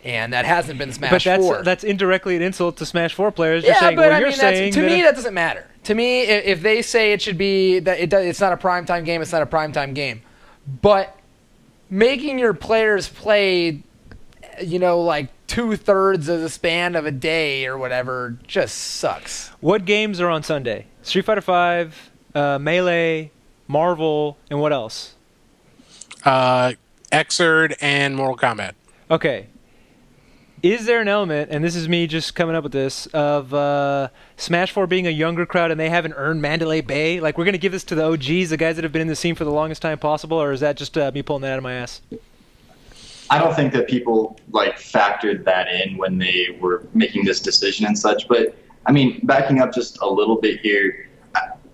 And that hasn't been Smash 4. But that's indirectly an insult to Smash 4 players. Yeah, saying, but well, I you're mean, saying to me, that doesn't matter. To me, if they say it should be that it's not a primetime game, it's not a primetime game. But making your players play, like 2/3 of the span of a day or whatever just sucks. What games are on Sunday? Street Fighter V, Melee, Marvel, and what else? Xrd and Mortal Kombat. Okay. Is there an element, and this is me just coming up with this, of Smash 4 being a younger crowd and they haven't earned Mandalay Bay? Like, we're going to give this to the OGs, the guys that have been in the scene for the longest time possible, or is that just me pulling that out of my ass? I don't think that people like factored that in when they were making this decision and such. But I mean, backing up just a little bit here,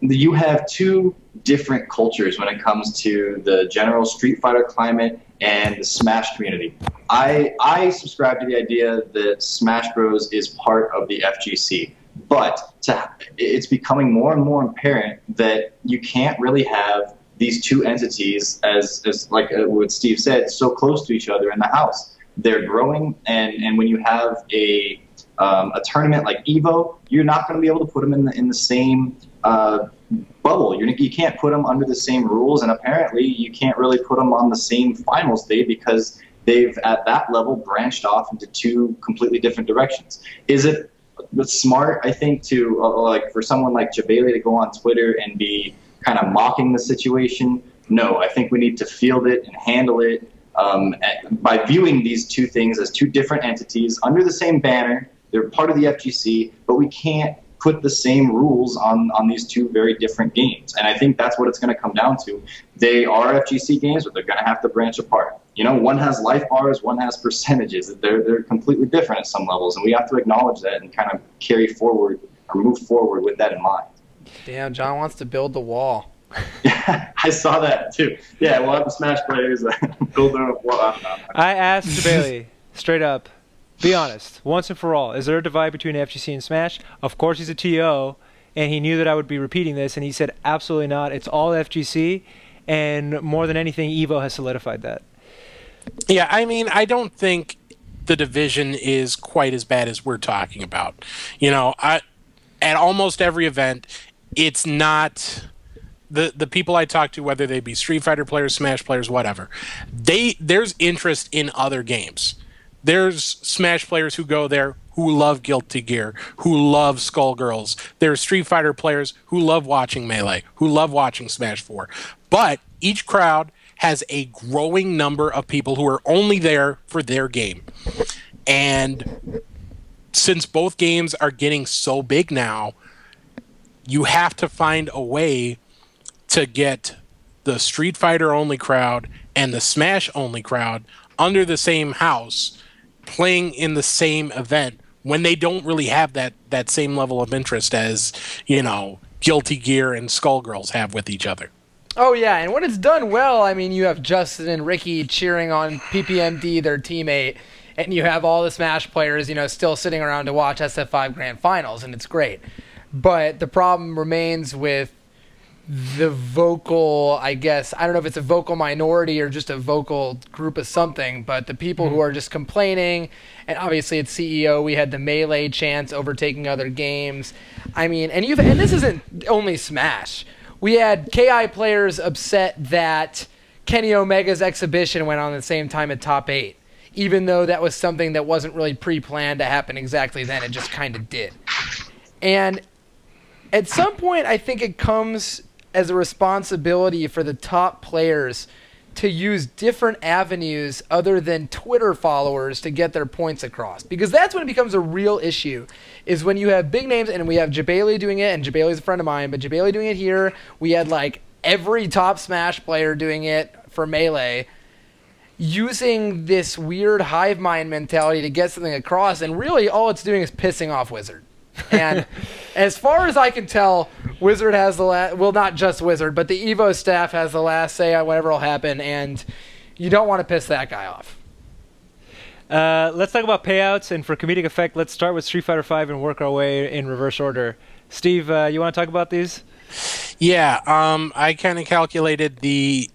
you have two different cultures when it comes to the general Street Fighter climate and the Smash community. I subscribe to the idea that Smash Bros is part of the FGC, but it's becoming more and more apparent that you can't really have these two entities, as like what Steve said, so close to each other in the house. They're growing, and when you have a tournament like Evo, you're not going to be able to put them in the same bubble. You can't put them under the same rules, and apparently you can't really put them on the same finals day because they've at that level branched off into two completely different directions. Is it smart, I think, to like for someone like Jabali to go on Twitter and be kind of mocking the situation? No, I think we need to field it and handle it by viewing these two things as two different entities under the same banner. They're part of the FGC, but we can't put the same rules on these two very different games. And I think that's what it's going to come down to. They are FGC games, but they're going to have to branch apart. You know, one has life bars, one has percentages. They're completely different at some levels, and we have to acknowledge that and kind of carry forward or move forward with that in mind. Damn, John wants to build the wall. Yeah, I saw that too. Yeah, we'll have the Smash players building a wall. I asked Bailey straight up, be honest, once and for all, is there a divide between FGC and Smash? Of course he's a TO, and he knew that I would be repeating this, and he said absolutely not. It's all FGC, and more than anything, Evo has solidified that. Yeah, I mean, I don't think the division is quite as bad as we're talking about. You know, at almost every event, it's not the people I talk to, whether they be Street Fighter players, Smash players, whatever. There's interest in other games. There's Smash players who go there who love Guilty Gear, who love Skullgirls. There's Street Fighter players who love watching Melee, who love watching Smash 4. But each crowd has a growing number of people who are only there for their game. And since both games are getting so big now, you have to find a way to get the Street Fighter only crowd and the Smash only crowd under the same house playing in the same event when they don't really have that same level of interest as, you know, Guilty Gear and Skullgirls have with each other. Oh, yeah, and when it's done well, I mean, you have Justin and Ricky cheering on PPMD, their teammate, and you have all the Smash players, you know, still sitting around to watch SF5 Grand Finals, and it's great. But the problem remains with the vocal, I guess, I don't know if it's a vocal minority or just a vocal group of something, but the people who are just complaining, and obviously it's CEO, we had the Melee chants overtaking other games. I mean, and this isn't only Smash. We had KI players upset that Kenny Omega's exhibition went on at the same time at Top 8, even though that was something that wasn't really pre-planned to happen exactly then. It just kind of did. And at some point, I think it comes as a responsibility for the top players to use different avenues other than Twitter followers to get their points across. Because that's when it becomes a real issue, is when you have big names, and we have Jabali doing it, and Jabali's a friend of mine, but Jabali doing it here. We had like every top Smash player doing it for Melee, using this weird hive mind mentality to get something across, and really all it's doing is pissing off Wizard. And as far as I can tell, Wizard has the last, well, not just Wizard, but the Evo staff has the last say on whatever will happen, and you don't want to piss that guy off. Let's talk about payouts, and for comedic effect, let's start with Street Fighter V and work our way in reverse order. Steve, you want to talk about these? Yeah, I kind of calculated the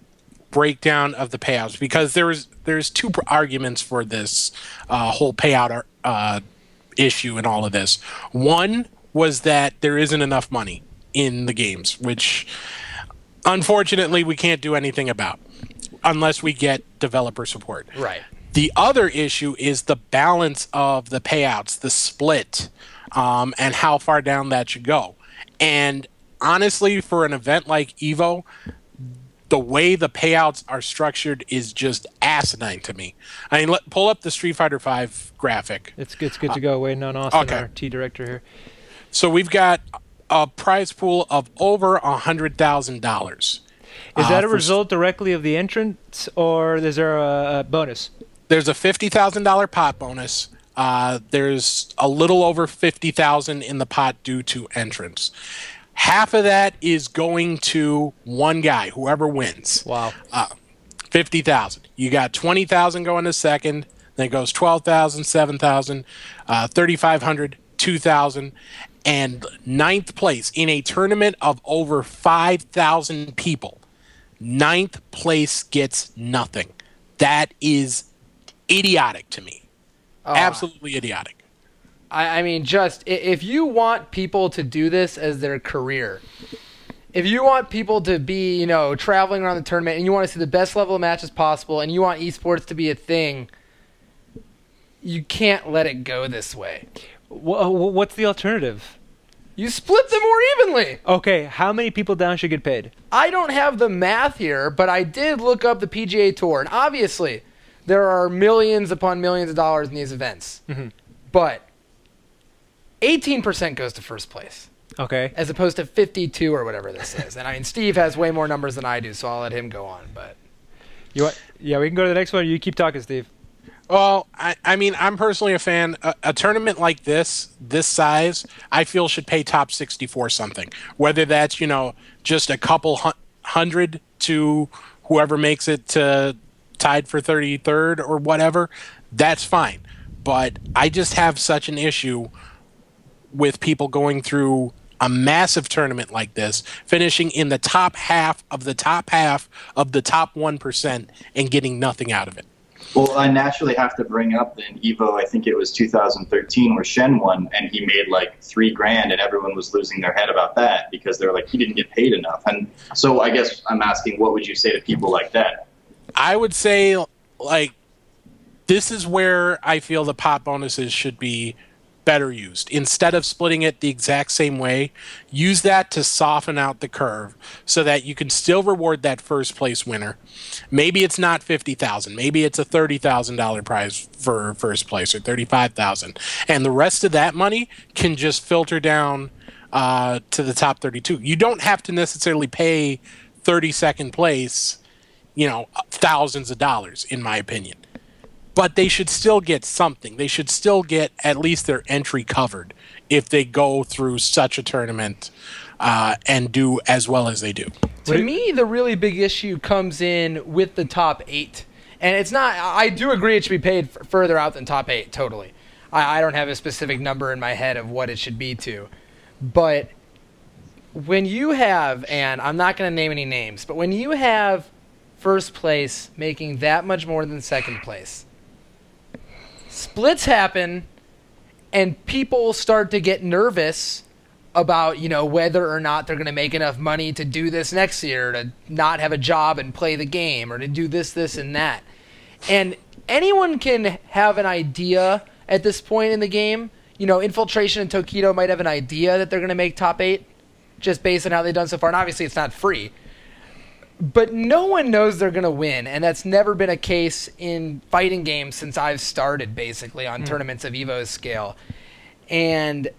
breakdown of the payouts because there's two arguments for this whole payout issue and all of this. One was that there isn't enough money in the games, which unfortunately we can't do anything about unless we get developer support. Right. The other issue is the balance of the payouts, the split, and how far down that should go. And honestly, for an event like Evo, the way the payouts are structured is just asinine to me. I mean, pull up the Street Fighter V graphic. It's good to go. Waiting on Austin, Okay. our T director here. So we've got a prize pool of over $100,000. Is that a result directly of the entrance, or is there a bonus? There's a $50,000 pot bonus. There's a little over $50,000 in the pot due to entrance. Half of that is going to one guy, whoever wins. Wow. 50,000. You got 20,000 going to second. Then it goes 12,000, 7,000, 3,500, 2,000, and ninth place in a tournament of over 5,000 people. Ninth place gets nothing. That is idiotic to me. Absolutely idiotic. I mean, just if you want people to do this as their career, if you want people to be, you know, traveling around the tournament and you want to see the best level of matches possible and you want esports to be a thing, you can't let it go this way. What's the alternative? You split them more evenly. Okay, how many people down should get paid? I don't have the math here, but I did look up the PGA Tour, and obviously there are millions upon millions of dollars in these events. Mm-hmm. But 18% goes to first place, Okay. as opposed to 52 or whatever this is. And I mean, Steve has way more numbers than I do, so I'll let him go on. But Yeah, we can go to the next one. You keep talking, Steve. Well, I mean, I'm personally a fan. A tournament like this size, I feel should pay top 64 something. Whether that's, you know, just a couple hundred to whoever makes it to tied for 33rd or whatever, that's fine. But I just have such an issue with people going through a massive tournament like this, finishing in the top half of the top 1% and getting nothing out of it. Well, I naturally have to bring up in Evo, I think it was 2013, where Shen won, and he made like $3,000, and everyone was losing their head about that because they're like, he didn't get paid enough. And so I guess I'm asking, what would you say to people like that? I would say, like, this is where I feel the pot bonuses should be better used. Instead of splitting it the exact same way, use that to soften out the curve so that you can still reward that first place winner. Maybe it's not $50,000. Maybe it's a $30,000 prize for first place, or $35,000. And the rest of that money can just filter down to the top 32. You don't have to necessarily pay 32nd place, you know, thousands of dollars, in my opinion. But they should still get something. They should still get at least their entry covered if they go through such a tournament and do as well as they do. to me, the really big issue comes in with the top 8. And it's not, I do agree it should be paid further out than top 8, totally. I don't have a specific number in my head of what it should be to. But when you have, and I'm not going to name any names, but when you have first place making that much more than second place, splits happen, and people start to get nervous about, you know, whether or not they're going to make enough money to do this next year, to not have a job and play the game, or to do this, and that. And anyone can have an idea at this point in the game. You know, Infiltration and Tokido might have an idea that they're going to make top 8 just based on how they've done so far. And obviously it's not free. But no one knows they're going to win, and that's never been a case in fighting games since I've started, basically, on tournaments of Evo's scale. And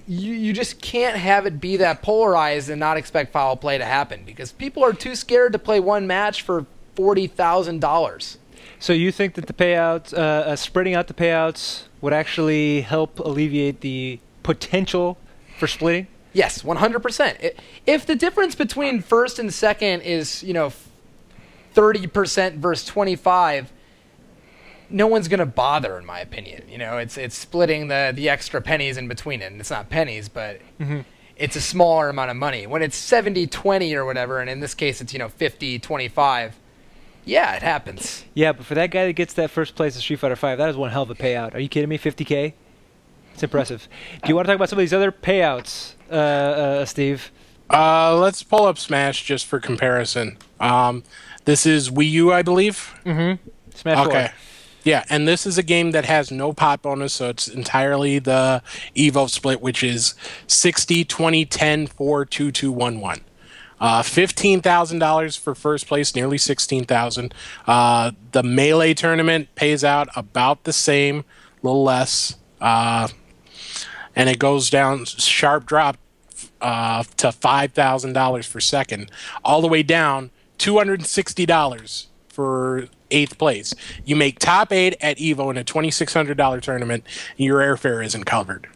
you just can't have it be that polarized and not expect foul play to happen, because people are too scared to play one match for $40,000. So you think that the payouts, spreading out the payouts, would actually help alleviate the potential for splitting? Yes, 100%. If the difference between first and second is, you know, 30% versus 25, no one's going to bother, in my opinion. You know, it's splitting the extra pennies in between it. And it's not pennies, but it's a smaller amount of money. When it's 70-20 or whatever, and in this case it's, you know, 50-25, yeah, it happens. Yeah, but for that guy that gets that first place in Street Fighter V, that is one hell of a payout. Are you kidding me? $50K? It's impressive. Do you want to talk about some of these other payouts, Steve? Let's pull up Smash just for comparison. This is Wii U, I believe. Smash 4. Okay. Yeah, and this is a game that has no pot bonus, so it's entirely the Evo split, which is 60, 20, 10, 4, 2, 2, 1, 1. $15,000 for first place, nearly $16,000. The Melee tournament pays out about the same, a little less, and it goes down sharp drop to $5,000 for second, all the way down $260 for 8th place. You make top 8 at Evo in a $2,600 tournament, and your airfare isn't covered.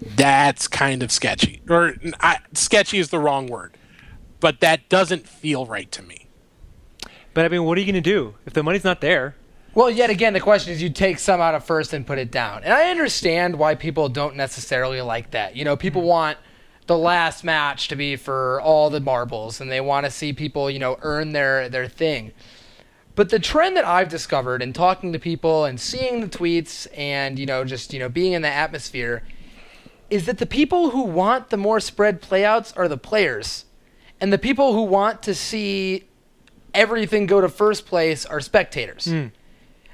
That's kind of sketchy. Or sketchy is the wrong word, but that doesn't feel right to me. But I mean, what are you going to do if the money's not there? Well, yet again, the question is you take some out of first and put it down. And I understand why people don't necessarily like that. You know, people want the last match to be for all the marbles, and they want to see people, you know, earn their thing. But the trend that I've discovered in talking to people and seeing the tweets and, you know, just, you know, being in the atmosphere is that the people who want the more spread playouts are the players. And the people who want to see everything go to first place are spectators.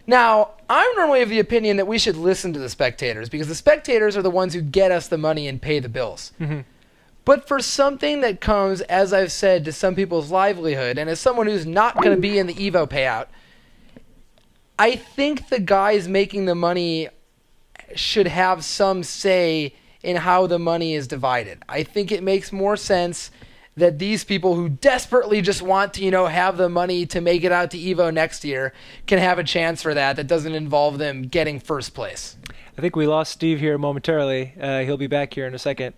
Now, I'm normally of the opinion that we should listen to the spectators because the spectators are the ones who get us the money and pay the bills. But for something that comes, as I've said, to some people's livelihood, and as someone who's not going to be in the Evo payout, I think the guys making the money should have some say in how the money is divided. I think it makes more sense that these people who desperately just want to, you know, have the money to make it out to Evo next year can have a chance for that. That doesn't involve them getting first place. I think we lost Steve here momentarily. He'll be back here in a second.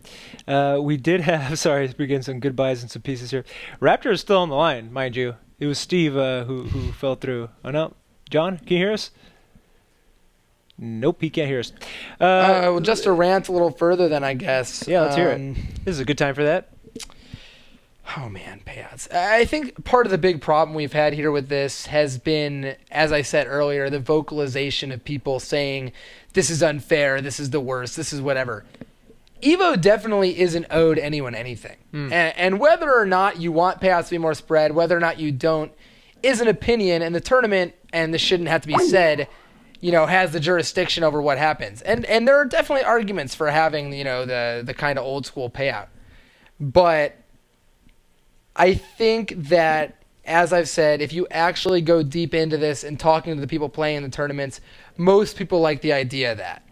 We did have, sorry, we're getting some goodbyes and some pieces here. Raptor is still on the line, mind you. It was Steve who fell through. Oh, no. John, can you hear us? Nope, he can't hear us. Well, just to rant a little further then, I guess. Yeah, let's hear it. This is a good time for that. Oh, man, payouts. I think part of the big problem we've had here with this has been, as I said earlier, the vocalization of people saying, this is unfair, this is the worst, this is whatever. Evo definitely isn't owed anyone anything. And whether or not you want payouts to be more spread, whether or not you don't, is an opinion, and the tournament, and this shouldn't have to be said, you know, has the jurisdiction over what happens. And there are definitely arguments for having, you know, the kind of old school payout. But I think that, as I've said, if you actually go deep into this and talking to the people playing in the tournaments, most people like the idea of that.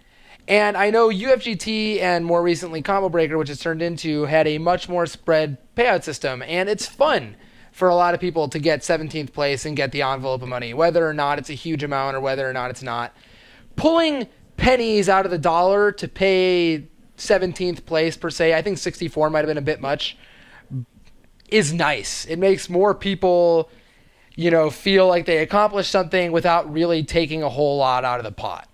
And I know UFGT and more recently Combo Breaker, which has turned into, had a much more spread payout system. And it's fun for a lot of people to get 17th place and get the envelope of money, whether or not it's a huge amount or whether or not it's not. Pulling pennies out of the dollar to pay 17th place per se, I think 64 might have been a bit much, is nice. It makes more people, you know, feel like they accomplished something without really taking a whole lot out of the pot.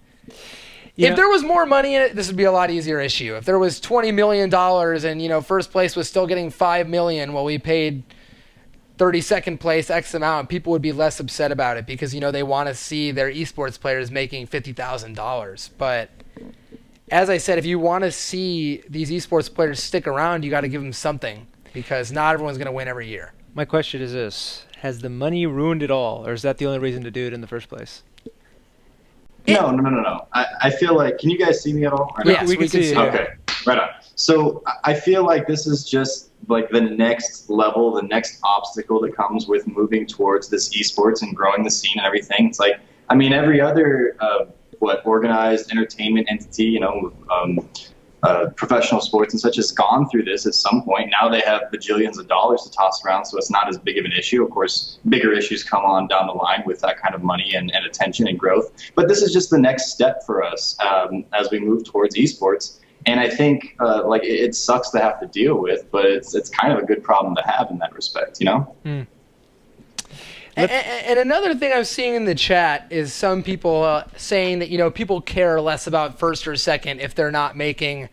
If there was more money in it, this would be a lot easier issue. If there was $20 million and, you know, first place was still getting $5 million while we paid 32nd place X amount, people would be less upset about it because, you know, they want to see their esports players making $50,000. But as I said, if you want to see these esports players stick around, you got to give them something, because not everyone's going to win every year. My question is this. Has the money ruined it all, or is that the only reason to do it in the first place? No. I feel like, can you guys see me at all? Yes, we can see you. Okay, right on. So I feel like this is just like the next level, the next obstacle that comes with moving towards this esports and growing the scene and everything. It's like, I mean, every other organized entertainment entity, you know, professional sports and such has gone through this at some point. Now they have bajillions of dollars to toss around, so it's not as big of an issue. Of course, bigger issues come on down the line with that kind of money and attention and growth. But this is just the next step for us as we move towards esports. And I think like it sucks to have to deal with, but it's kind of a good problem to have in that respect, you know? And another thing I'm seeing in the chat is some people saying that, you know, people care less about first or second if they're not making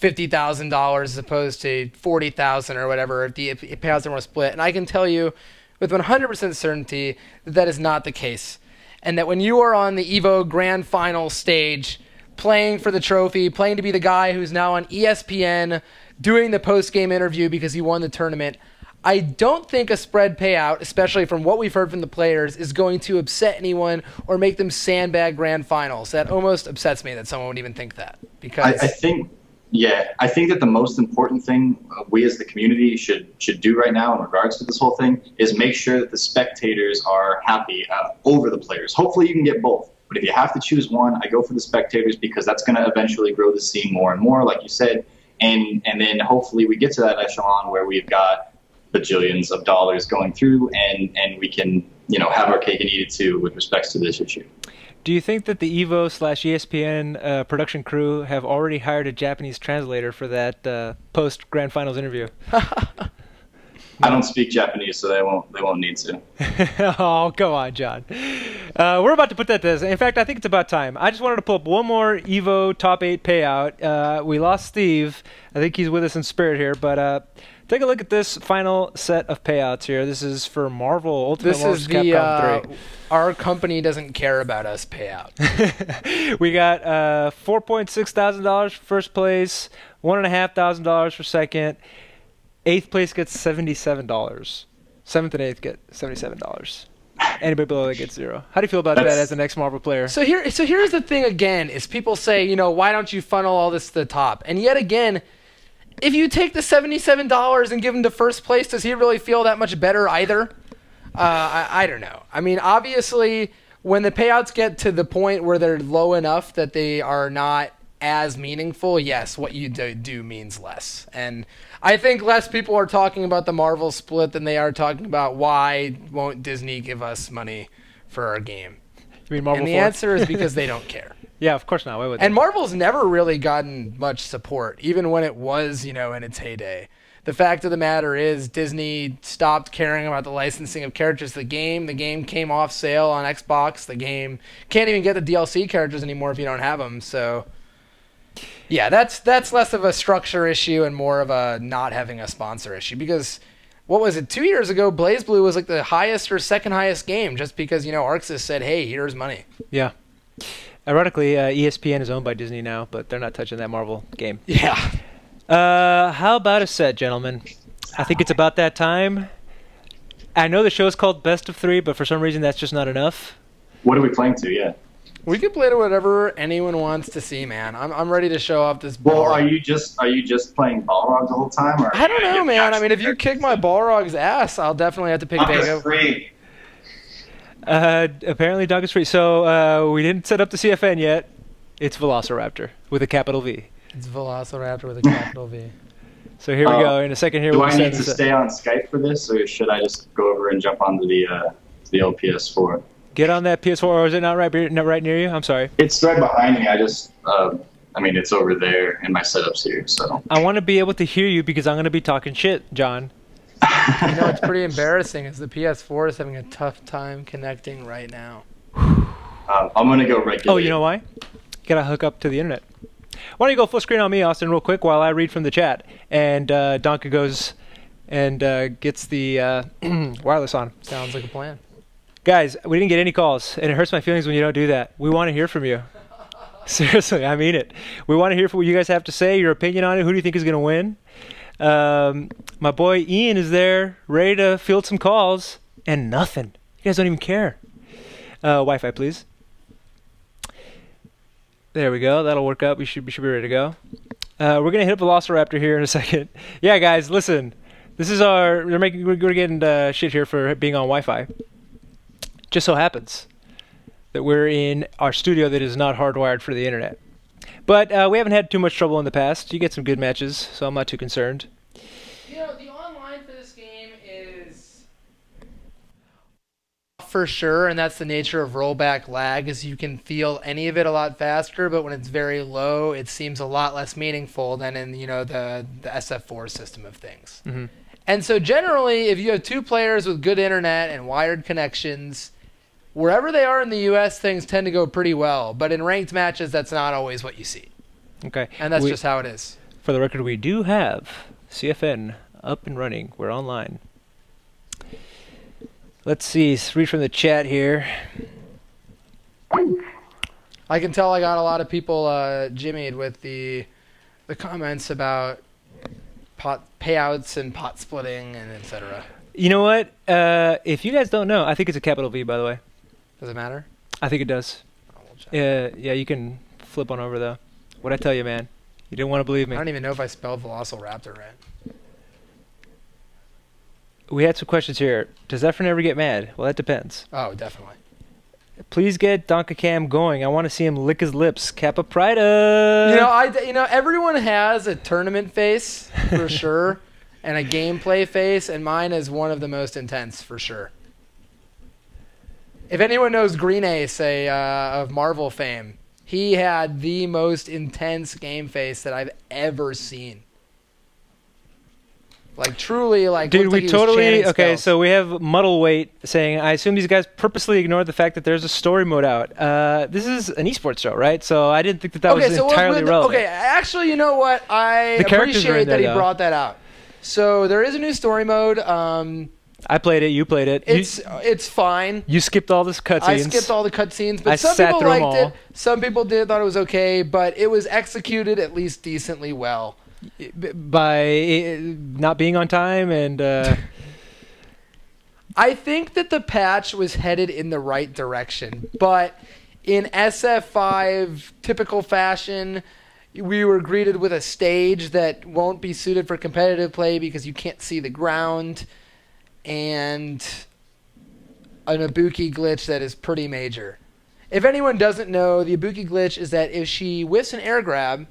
$50,000 as opposed to $40,000 or whatever if the payouts are more split. And I can tell you with 100% certainty that that is not the case. And that when you are on the EVO Grand Final stage, playing for the trophy, playing to be the guy who's now on ESPN, doing the post-game interview because he won the tournament, I don't think a spread payout, especially from what we've heard from the players, is going to upset anyone or make them sandbag grand finals. That almost upsets me that someone would even think that. Because I think Yeah, I think that the most important thing we as the community should do right now in regards to this whole thing is make sure that the spectators are happy over the players. Hopefully you can get both, but if you have to choose one, I go for the spectators because that's going to eventually grow the scene more and more, like you said, and then hopefully we get to that echelon where we've got bajillions of dollars going through and we can, you know, have our cake and eat it too with respects to this issue. Do you think that the Evo/ESPN production crew have already hired a Japanese translator for that post Grand Finals interview? I don't speak Japanese, so they won't need to. Oh, come on, John. We're about to put that to this. In fact, I think it's about time. I just wanted to pull up one more Evo Top 8 payout. We lost Steve. I think he's with us in spirit here, but take a look at this final set of payouts here. This is for Marvel Ultimate Warriors Capcom 3. Our company doesn't care about us payout. We got $4.6 thousand for first place, $1,500 for second. Eighth place gets $77. Seventh and eighth get $77. Anybody below that gets $0. How do you feel about that as an ex-Marvel player? So here's the thing again: is people say, you know, why don't you funnel all this to the top? And yet again, if you take the $77 and give him to first place, does he really feel that much better either? I don't know. I mean, obviously, when the payouts get to the point where they're low enough that they are not as meaningful, yes, what you do means less. And I think less people are talking about the Marvel split than they are talking about why won't Disney give us money for our game. You mean Marvel and the 4? answer is because they don't care. Yeah, of course not. Why would they? And Marvel's never really gotten much support, even when it was, you know, in its heyday. The fact of the matter is Disney stopped caring about the licensing of characters. The game came off sale on Xbox. The game can't even get the DLC characters anymore if you don't have them. So, yeah, that's less of a structure issue and more of a not having a sponsor issue. Because, what was it, 2 years ago, BlazBlue was like the highest or second highest game just because, you know, ArcSys said, hey, here's money. Yeah. Ironically, ESPN is owned by Disney now, but they're not touching that Marvel game. Yeah. How about a set, gentlemen? I think it's about that time. I know the show's called Best of 3, but for some reason that's just not enough. What are we playing to? Yeah. We could play to whatever anyone wants to see, man. I'm ready to show off this ball. Well, are you just playing Balrog the whole time? Or I don't know, man. I mean, if you kick my Balrog's ass, I'll definitely have to pick Pego. Free. Apparently Dog is free. So we didn't set up the CFN yet. It's Velociraptor with a capital V. It's Velociraptor with a capital V. So here we go. In a second here, do we'll I need to set. stay on Skype for this, or should I just go over and jump onto the old PS4? Get on that PS4, or is it not right near you? I'm sorry. It's right behind me. I just, I mean, it's over there, and my setup's here. So I want to be able to hear you because I'm going to be talking shit, John. You know, it's pretty embarrassing is the PS4 is having a tough time connecting right now. I'm going to go regulate. Oh, you know why? You got to hook up to the internet. Why don't you go full screen on me, Austin, real quick while I read from the chat. And Donka goes and gets the wireless on. Sounds like a plan. Guys, we didn't get any calls, and it hurts my feelings when you don't do that. We want to hear from you. Seriously, I mean it. We want to hear from what you guys have to say, your opinion on it. Who do you think is going to win? My boy Ian is there, ready to field some calls, and nothing. You guys don't even care. Wi-Fi, please. There we go. That'll work out. We should be ready to go. We're gonna hit up Velociraptor here in a second. Yeah, guys, listen. This is we're getting shit here for being on Wi-Fi. Just so happens that we're in our studio that is not hardwired for the internet. But we haven't had too much trouble in the past. You get some good matches, so I'm not too concerned. You know, the online for this game is for sure, and that's the nature of rollback lag, is you can feel any of it a lot faster, but when it's very low, it seems a lot less meaningful than in, you know, the SF4 system of things. Mm-hmm. And so generally, if you have two players with good internet and wired connections, wherever they are in the U.S., things tend to go pretty well. But in ranked matches, that's not always what you see. Okay. And that's just how it is. For the record, we do have CFN up and running. We're online. Let's see. Read from the chat here. I can tell I got a lot of people jimmied with the comments about pot payouts and pot splitting and etc. You know what? If you guys don't know, I think it's a capital V, by the way. Does it matter? I think it does. Oh, we'll check. Yeah, you can flip on over, though. What'd I tell you, man? You didn't want to believe me. I don't even know if I spelled Velociraptor right. We had some questions here. Does Efren ever get mad? Well, that depends. Oh, definitely. Please get Donka Cam going. I want to see him lick his lips. Kappa Prida. You know, everyone has a tournament face for sure, and a gameplay face, and mine is one of the most intense for sure. If anyone knows Green Ace, of Marvel fame, he had the most intense game face that I've ever seen. Like, truly, like, Dude, looked we like he was totally... chanting Okay, spells. so we have Muddleweight saying, I assume these guys purposely ignored the fact that there's a story mode out. This is an esports show, right? So I didn't think that was entirely relevant. Okay, actually, you know what? I The characters are in appreciate there, that he though. brought that out. So there is a new story mode. I played it. You played it. It's fine. You skipped all the cutscenes. I skipped all the cutscenes, but I some sat people through 'em liked all. it. Some people thought it was okay, but it was executed at least decently well. By not being on time and... I think that the patch was headed in the right direction, but in SF5 typical fashion, we were greeted with a stage that won't be suited for competitive play because you can't see the ground, and an Ibuki glitch that is pretty major. If anyone doesn't know, the Ibuki glitch is that if she whiffs an air grab,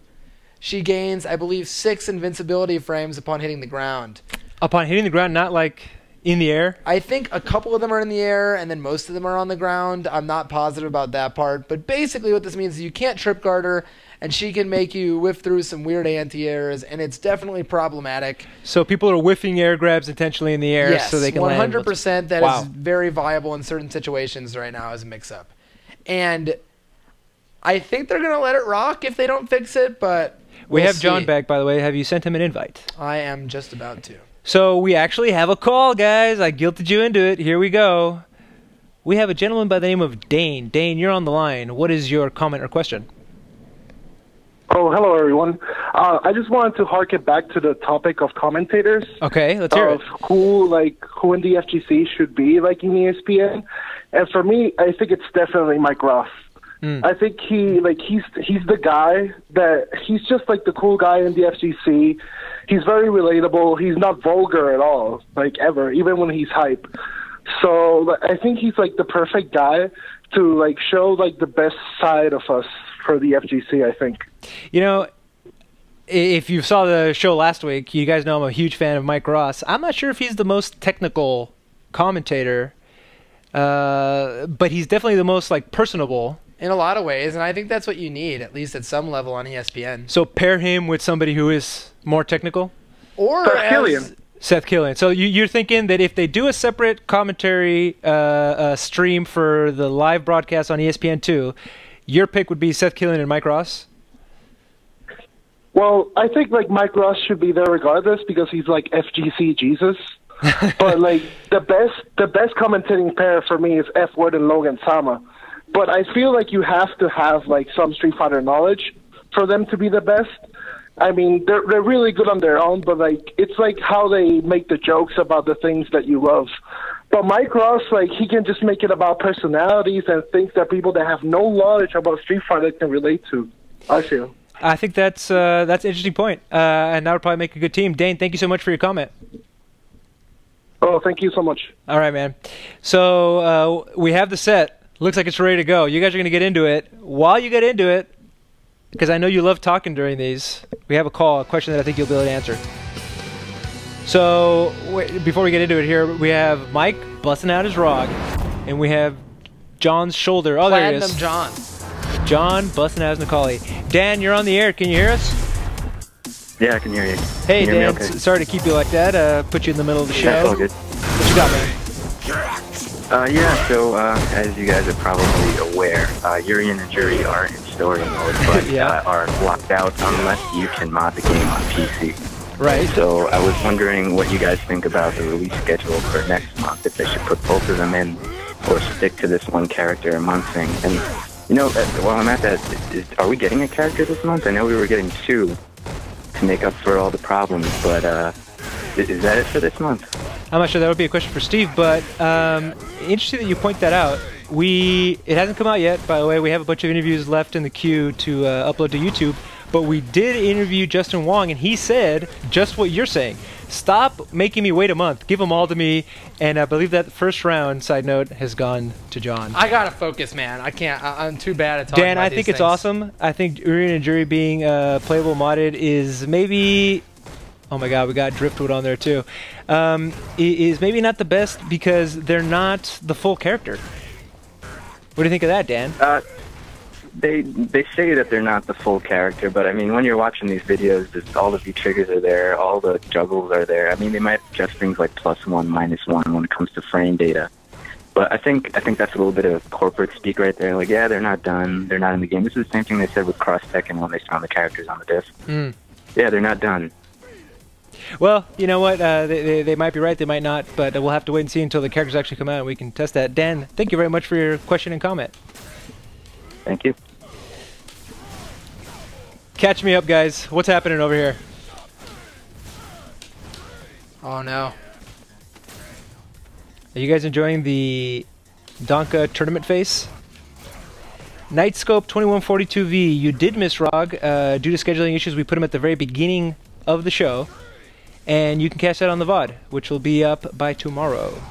she gains, I believe, 6 invincibility frames upon hitting the ground. Upon hitting the ground, not like in the air? I think a couple of them are in the air, and then most of them are on the ground. I'm not positive about that part, but basically what this means is you can't trip guard her, and she can make you whiff through some weird anti-airs, and it's definitely problematic. So people are whiffing air grabs intentionally in the air Yes, so they can land. 100% that Wow. is very viable in certain situations right now as a mix-up. And I think they're going to let it rock if they don't fix it, but We we'll have John see. back, by the way. Have you sent him an invite? I am just about to. So we actually have a call, guys. I guilted you into it. Here we go. We have a gentleman by the name of Dane. Dane, you're on the line. What is your comment or question? Oh, hello, everyone. I just wanted to harken back to the topic of commentators. Okay, let's hear Of it. who in the FGC should be like in ESPN. And for me, I think it's definitely Mike Ross. I think he's the guy that he's just like the cool guy in the FGC. He's very relatable. He's not vulgar at all, like ever, even when he's hype. So I think he's like the perfect guy to like show like the best side of us for the FGC, I think. You know, if you saw the show last week, you guys know I'm a huge fan of Mike Ross. I'm not sure if he's the most technical commentator, but he's definitely the most like personable. In a lot of ways, and I think that's what you need, at least at some level on ESPN. So pair him with somebody who is more technical? Or Seth as, Killian. Seth Killian. So you're thinking that if they do a separate commentary stream for the live broadcast on ESPN2, your pick would be Seth Killian and Mike Ross? Well, I think like Mike Ross should be there regardless because he's like FGC Jesus. But like the best commentating pair for me is F Word and Logan Sama. But I feel like you have to have like some Street Fighter knowledge for them to be the best. I mean, they're really good on their own, but like it's like how they make the jokes about the things that you love. But Mike Ross, like he can just make it about personalities and things that people that have no knowledge about Street Fighter can relate to. I feel. I think that's an interesting point, and that would probably make a good team. Dane, thank you so much for your comment. Oh, thank you so much. All right, man. So we have the set. Looks like it's ready to go. You guys are going to get into it. While you get into it, because I know you love talking during these, we have a question that I think you'll be able to answer. So before we get into it here, we have Mike busting out his ROG, and we have John's shoulder. Oh, there it Platinum is. John. John busting out his Macaulay. Dan, you're on the air. Can you hear us? Yeah, I can hear you. Hey, Can you hear Dan. me okay? Sorry to keep you like that. Put you in the middle of the show. That's all good. What you got, man? As you guys are probably aware, Urian and Jury are in story mode, but Yeah. are locked out unless you can mod the game on PC. Right. So I was wondering what you guys think about the release schedule for next month, if they should put both of them in or stick to this one character a month thing. And, you know, while I'm at that, are we getting a character this month? I know we were getting 2 to make up for all the problems, but is that it for this month? I'm not sure that would be a question for Steve, but interesting that you point that out. It hasn't come out yet, by the way. We have a bunch of interviews left in the queue to upload to YouTube. but we did interview Justin Wong, and he said just what you're saying. Stop making me wait a month. Give them all to me. And I believe that first round, side note, has gone to John. I gotta focus, man. I can't. I'm too bad at talking Dan, about I these think it's things. awesome. I think Uri and Jury being playable modded is maybe... Oh my god, we got Driftwood on there too. Is maybe not the best because they're not the full character. What do you think of that, Dan? They say that they're not the full character, but I mean, when you're watching these videos, just all the V triggers are there, all the juggles are there. I mean, they might adjust things like +1, -1 when it comes to frame data. But I think that's a little bit of corporate speak right there. Like, yeah, they're not done. They're not in the game. This is the same thing they said with Cross-Tekken when they found the characters on the disc. Yeah, they're not done. Well, you know what? They might be right, they might not, but we'll have to wait and see until the characters actually come out and we can test that. Dan, thank you very much for your question and comment. Thank you. Catch me up, guys. What's happening over here? Oh no. Are you guys enjoying the Donka tournament face? Nightscope 2142V, you did miss Rog. Due to scheduling issues, we put him at the very beginning of the show. And you can catch that on the VOD, which will be up by tomorrow.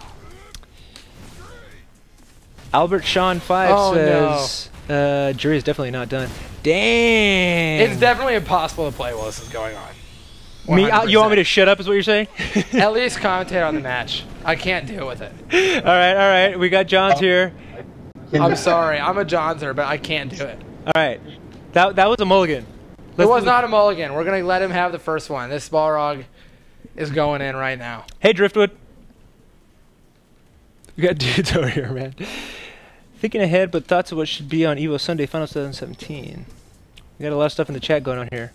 Albert Sean 5 says, jury is definitely not done. Damn! It's definitely impossible to play while this is going on. You want me to shut up is what you're saying? At least commentate on the match. I can't deal with it. Alright. We got Johns here. I'm sorry. I'm a Johnser, but I can't do it. Alright. That was a mulligan. It was not a mulligan. We're going to let him have the first one. This Balrog is going in right now. Hey, Driftwood. We got dudes over here, man. Thinking ahead, but thoughts of what should be on EVO Sunday Finals 2017. We got a lot of stuff in the chat going on here.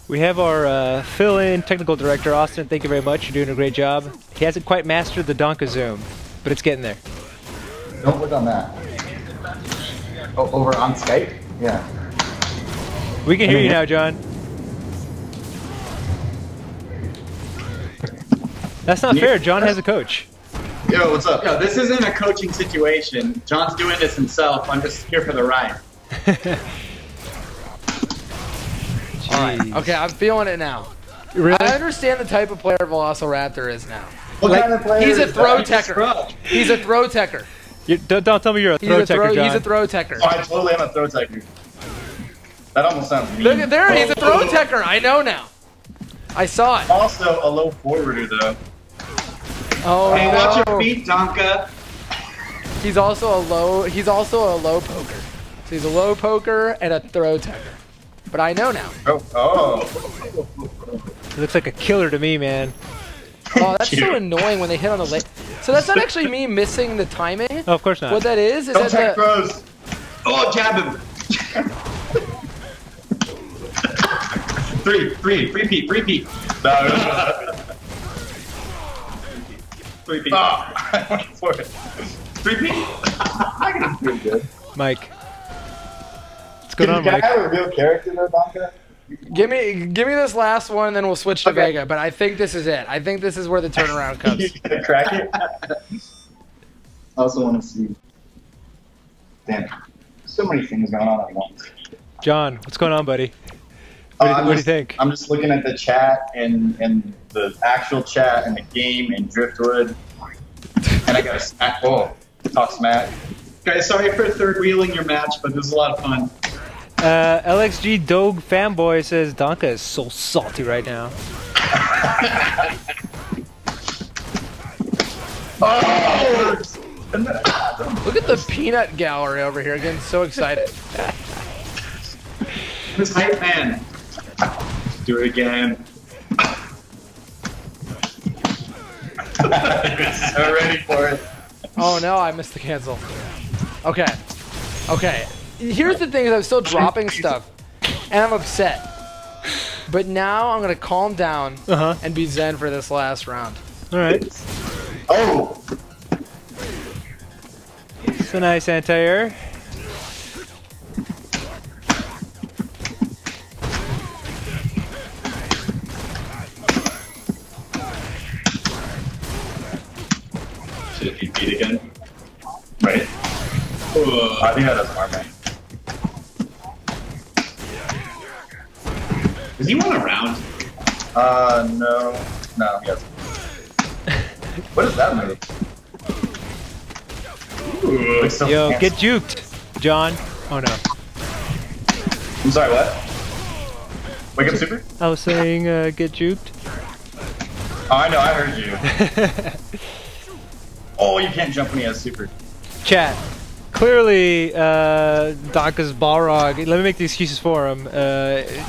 We have our fill-in technical director, Austin. Thank you very much. You're doing a great job. He hasn't quite mastered the Donka Zoom, but it's getting there. Don't work on that. Oh, over on Skype? Yeah. We can hear you now, John. That's not fair. John has a coach. Yo, what's up? Yo, this isn't a coaching situation. John's doing this himself. I'm just here for the ride. Jeez. Okay, I'm feeling it now. Really? I understand the type of player Velociraptor is now. What kind of player He's a is throw that? techer. He's a throw techer. Don't tell me you're a throw techer, John. He's a throw techer. Oh, I totally am a throw techer. That almost sounds mean. Look at there, he's a throw techer. I know now. I saw it. Also a low forwarder though. Oh Hey, no. watch your feet, Donka. He's also a low poker. So he's a low poker and a throw techer. But I know now. Oh. He looks like a killer to me, man. Oh, that's so annoying when they hit on the late. So that's not actually me missing the timing. Oh, of course not. What that is Don't that check the, throws. Oh, jab him. Three, Pete. No. Three Pete. I went for it. Three Pete. I got it pretty good. Mike. What's going on, Can Mike? I have a real character though, Donka? give me this last one, then we'll switch to Okay. Vega. But I think this is it. I think this is where the turnaround comes. You gonna crack it? I also want to see. Damn. So many things going on at once. John, what's going on, buddy? What do you think? I'm just looking at the chat and the actual chat and the game and Driftwood. And I got a smack. Oh, talk smack. Guys, sorry for third wheeling your match, but this was a lot of fun. LXG Dog Fanboy says Donka is so salty right now. Oh! Look at the peanut gallery over here, getting so excited. This hype man. Do it again. So ready for it. Oh no, I missed the cancel. Okay. Here's the thing is I'm still dropping stuff, and I'm upset. But now I'm gonna calm down and be zen for this last round. All right. Oh! It's a nice anti-air. I think that doesn't work, man. Does he want a round? No. No, he doesn't. What is that move? Ooh, looks so Yo, fancy. get juked, John. Oh no. I'm sorry, what? Wake up super? I was saying get juked. Oh, I know, I heard you. Oh, you can't jump when he has super. Chat. Clearly, Donka's Balrog, let me make the excuses for him,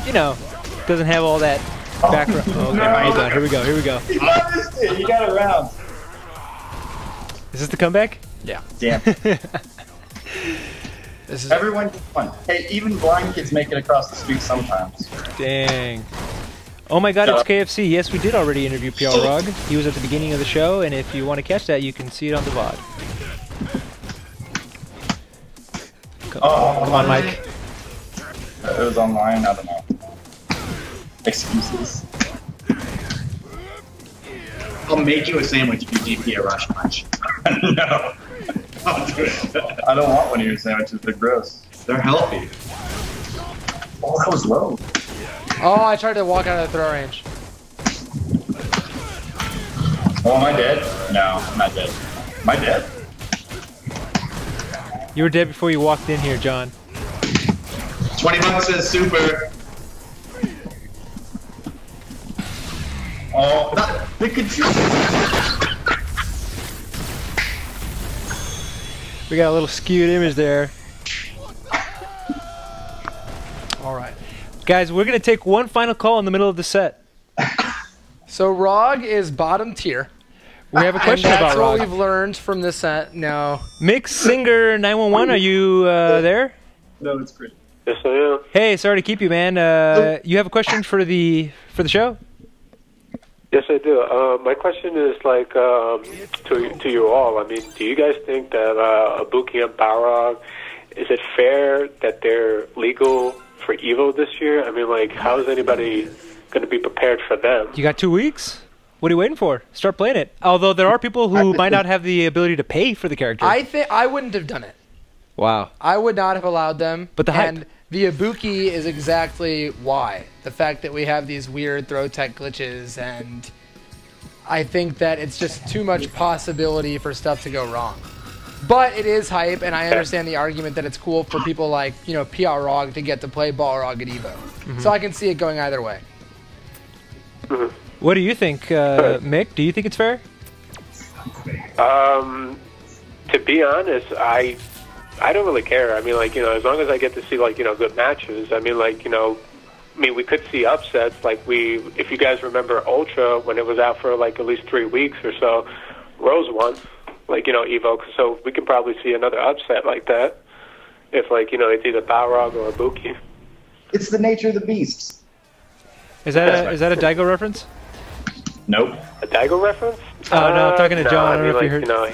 you know, doesn't have all that background. Oh, okay, hold on, here we go, here we go. You missed it, you got it round. Is this the comeback? Yeah. Damn. This is Everyone gets one. Hey, even blind kids make it across the street sometimes. Dang. Oh my god, it's KFC. Yes, we did already interview PR Rog. He was at the beginning of the show, and if you want to catch that, you can see it on the VOD. Come on, Mike. It was online, I don't know. Excuses. I'll make you a sandwich if you DP a rush punch. No. I'll do it. I don't want one of your sandwiches, they're gross. They're healthy. Oh, that was low. Oh, I tried to walk out of the throw range. Oh, am I dead? No, I'm not dead. Am I dead? You were dead before you walked in here, John. $20 says super. Oh, not the control. We got a little skewed image there. All right. Guys, we're going to take one final call in the middle of the set. So Rog is bottom tier. We have a question and about that's what Rog. we've learned from this set. Now, Mix Singer 911, are you there? No, it's great. Yes, I am. Hey, sorry to keep you, man. You have a question for the show? Yes, I do. My question is like to you all. I mean, do you guys think that Ibuki and Balrog, is it fair that they're legal for Evo this year? I mean, like, how is anybody going to be prepared for them? You got 2 weeks? What are you waiting for? Start playing it. Although there are people who might not have the ability to pay for the character. I think I wouldn't have done it. Wow. I would not have allowed them. But the hype. And the Ibuki is exactly why. The fact that we have these weird throw tech glitches, and I think that it's just too much possibility for stuff to go wrong. But it is hype, and I understand the argument that it's cool for people like, you know, PR Rog to get to play Balrog at Evo. Mm-hmm. So I can see it going either way. What do you think, Mick? Do you think it's fair? To be honest, I don't really care. I mean, like, you know, as long as I get to see, like, you know, good matches. I mean, like, you know, we could see upsets. Like, if you guys remember Ultra, when it was out for, like, at least 3 weeks or so, Rose won, like, you know, Evo. So we could probably see another upset like that if, like, you know, it's either Balrog or Ibuki. It's the nature of the beasts. Is that a Daigo reference? Nope. A Daigo reference? Oh, no, I'm talking to John. I don't know if you heard. You know,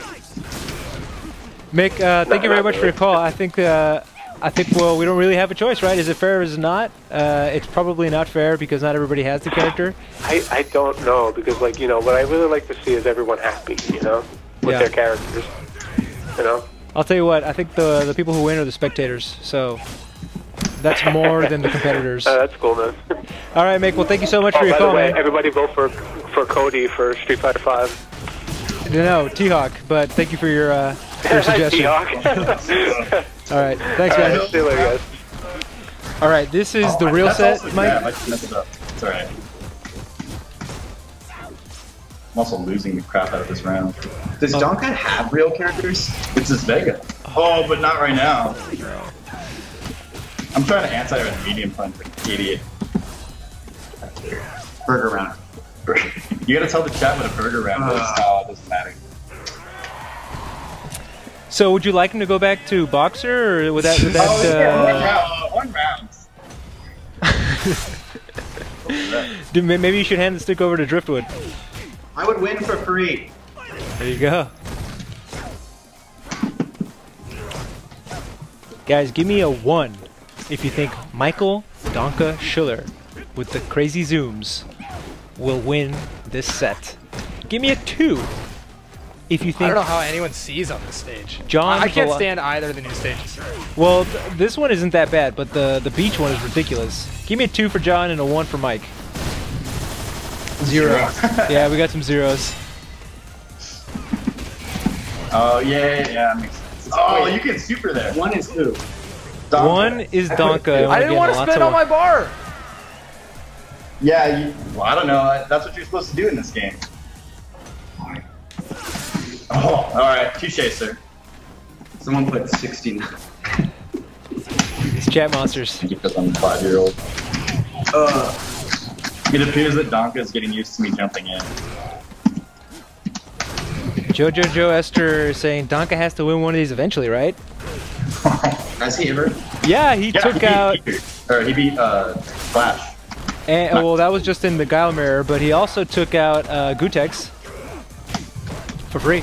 Mick, thank you very much for your call. I think, well, we don't really have a choice, right? Is it fair or is it not? It's probably not fair because not everybody has the character. I don't know, because, like, you know, what I really like to see is everyone happy, you know, with their characters, you know? I'll tell you what, I think the people who win are the spectators, so that's more than the competitors. That's cool, man. All right, Mick, well, thank you so much for your by call, the way, man. everybody vote for Cody for Street Fighter 5. No, T-Hawk, but thank you for your suggestion. T-Hawk. All right, thanks, guys. See you later, guys. All right, this is the real set, Mike. Yeah, I just messed it up. It's alright. I'm also losing the crap out of this round. Does Donka have real characters? It's his Vega. Oh, but not right now. I'm trying to anti medium punch like an idiot. Burger round. You gotta tell the chat what a burger round is. No, it doesn't matter. So, would you like him to go back to Boxer, or would that? One round. Maybe you should hand the stick over to Driftwood. I would win for free. There you go. Guys, give me a 1 if you think Michael Donka Schiller with the crazy zooms will win this set. Give me a 2 if you I think don't know how anyone sees on this stage. John I can't Vela- stand either of the new stages. well, this one isn't that bad, but the beach one is ridiculous. Give me a 2 for John and a 1 for Mike. 0. Yeah, we got some zeros. Oh yeah, that makes sense. Oh, you can super there. One is who? Donka. 1 is Donka. I didn't want to spend all my bar. Yeah, well, I don't know. That's what you're supposed to do in this game. Oh, all right, touche, sir. Someone put 69. It's chat monsters. Because I'm a 5-year-old. It appears that Donka is getting used to me jumping in. Jojo Joe Esther is saying Donka has to win one of these eventually, right? Has he ever? Yeah, he took out. He beat Flash. And, well, that was just in the Guile Mirror, but he also took out Gutex for free.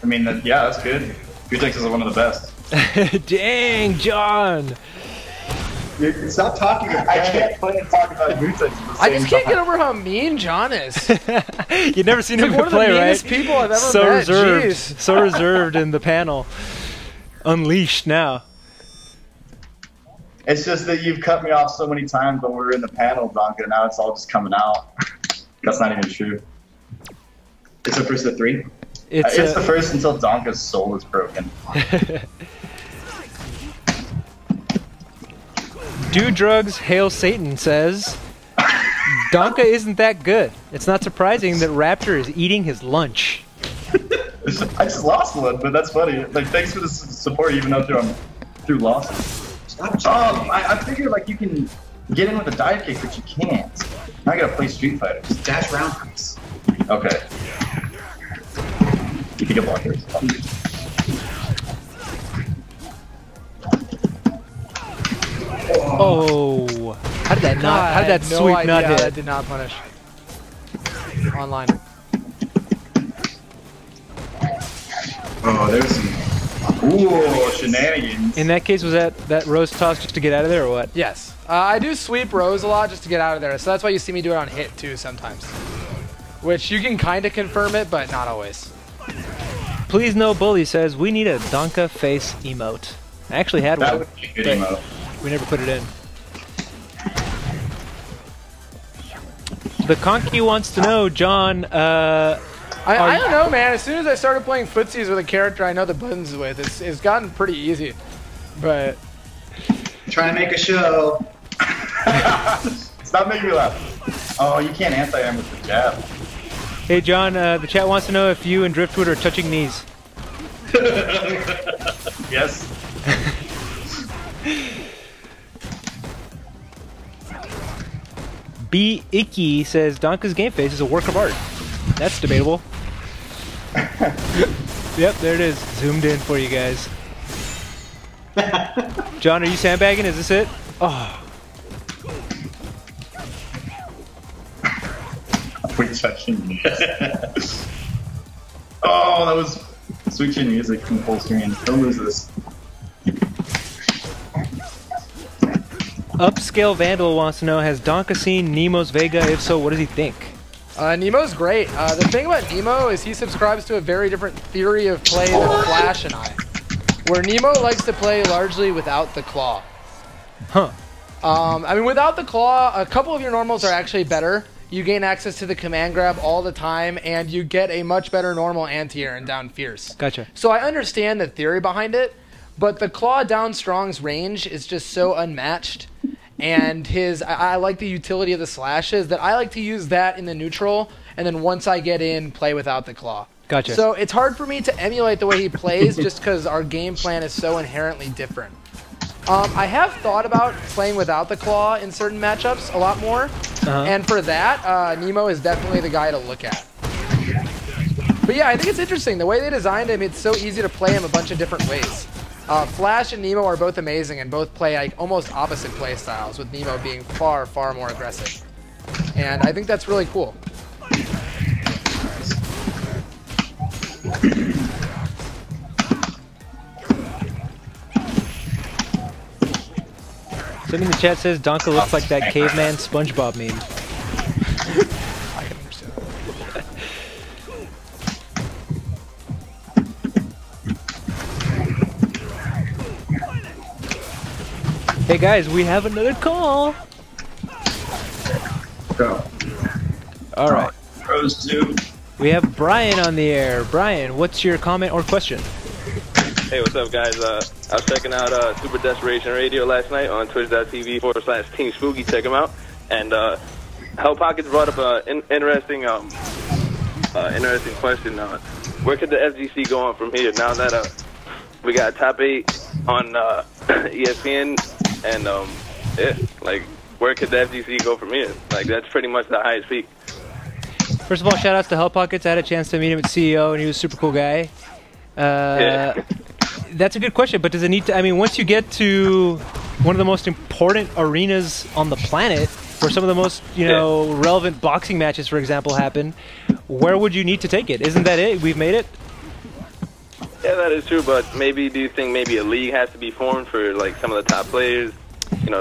I mean, yeah, that's good. Gutex is one of the best. Dang, John! Stop talking about I can't play and talk about Gutex at the same I just can't time. get over how mean John is. You've never seen him He's one of the play, right? meanest people I've ever so met. reserved, Jeez. so reserved in the panel. Unleashed now. It's just that you've cut me off so many times when we were in the panel, Donka. Now it's all just coming out. That's not even true. It's the first of 3? It's the first until Donka's soul is broken. Do Drugs Hail Satan says Donka isn't that good. It's not surprising that Raptor is eating his lunch. I just lost one, but that's funny. Like, thanks for the support, even though through losses. I figured like you can get in with a dive kick, but you can't. Now I gotta play Street Fighter. Just dash round press. Okay. You can get blockers. Oh, how did that not? How did that no sweep idea not how hit? That did not punish. Online. Oh, there's some ooh shenanigans. In that case, was that Rose toss just to get out of there, or what? Yes. I do sweep Rose a lot just to get out of there, so that's why you see me do it on hit too sometimes. Which you can kind of confirm it, but not always. Please no bully says we need a Donka face emote. I actually had That one. would be a good emote. We never put it in. The Conky wants to know, John. I don't know, man. As soon as I started playing footsies with a character I know the buttons with, it's gotten pretty easy. But Trying to make a show. Stop making me laugh. Oh, you can't anti-aim with the jab. Hey, John. The chat wants to know if you and Driftwood are touching knees. Yes. B. Icky says Donka's game face is a work of art. That's debatable. Yep, there it is. Zoomed in for you guys. John, are you sandbagging? Is this it? Oh. We're touching me. Oh, that was switching music from full screen. Don't lose this. Upscale Vandal wants to know, has Donka seen Nemo's Vega? If so, what does he think? Nemo's great. The thing about Nemo is he subscribes to a very different theory of play than Flash and I. Where Nemo likes to play largely without the claw. Huh. I mean, without the claw, a couple of your normals are actually better. You gain access to the command grab all the time, and you get a much better normal anti-air and down fierce. Gotcha. So I understand the theory behind it, but the claw down strong's range is just so unmatched. And I like the utility of the slashes that I like to use that in the neutral, and then once I get in, play without the claw. Gotcha. So it's hard for me to emulate the way he plays just because our game plan is so inherently different. I have thought about playing without the claw in certain matchups a lot more, and for that, Nemo is definitely the guy to look at. But yeah, I think it's interesting. The way they designed him, it's so easy to play him a bunch of different ways. Flash and Nemo are both amazing and both play like almost opposite play styles, with Nemo being far, far more aggressive. And I think that's really cool. Somebody in the chat says Donka looks like that caveman SpongeBob meme. I can understand Hey guys, we have another call. Go. All right. Rose 2. We have Brian on the air. Brian, what's your comment or question? Hey, what's up, guys? I was checking out Super Desperation Radio last night on twitch.tv/Team Spooky. Check them out. And Hell Pockets brought up an interesting question. Where could the FGC go on from here now that we got top 8 on ESPN? And yeah, like, where could the FGC go from here? Like, that's pretty much the highest peak. First of all, shout outs to Hell Pockets. I had a chance to meet him at CEO, and he was a super cool guy. Yeah. That's a good question, but does it need to? I mean, once you get to one of the most important arenas on the planet, where some of the most, relevant boxing matches, for example, happen, where would you need to take it? Isn't that it? We've made it? Yeah, that is true, but do you think maybe a league has to be formed for, like, some of the top players?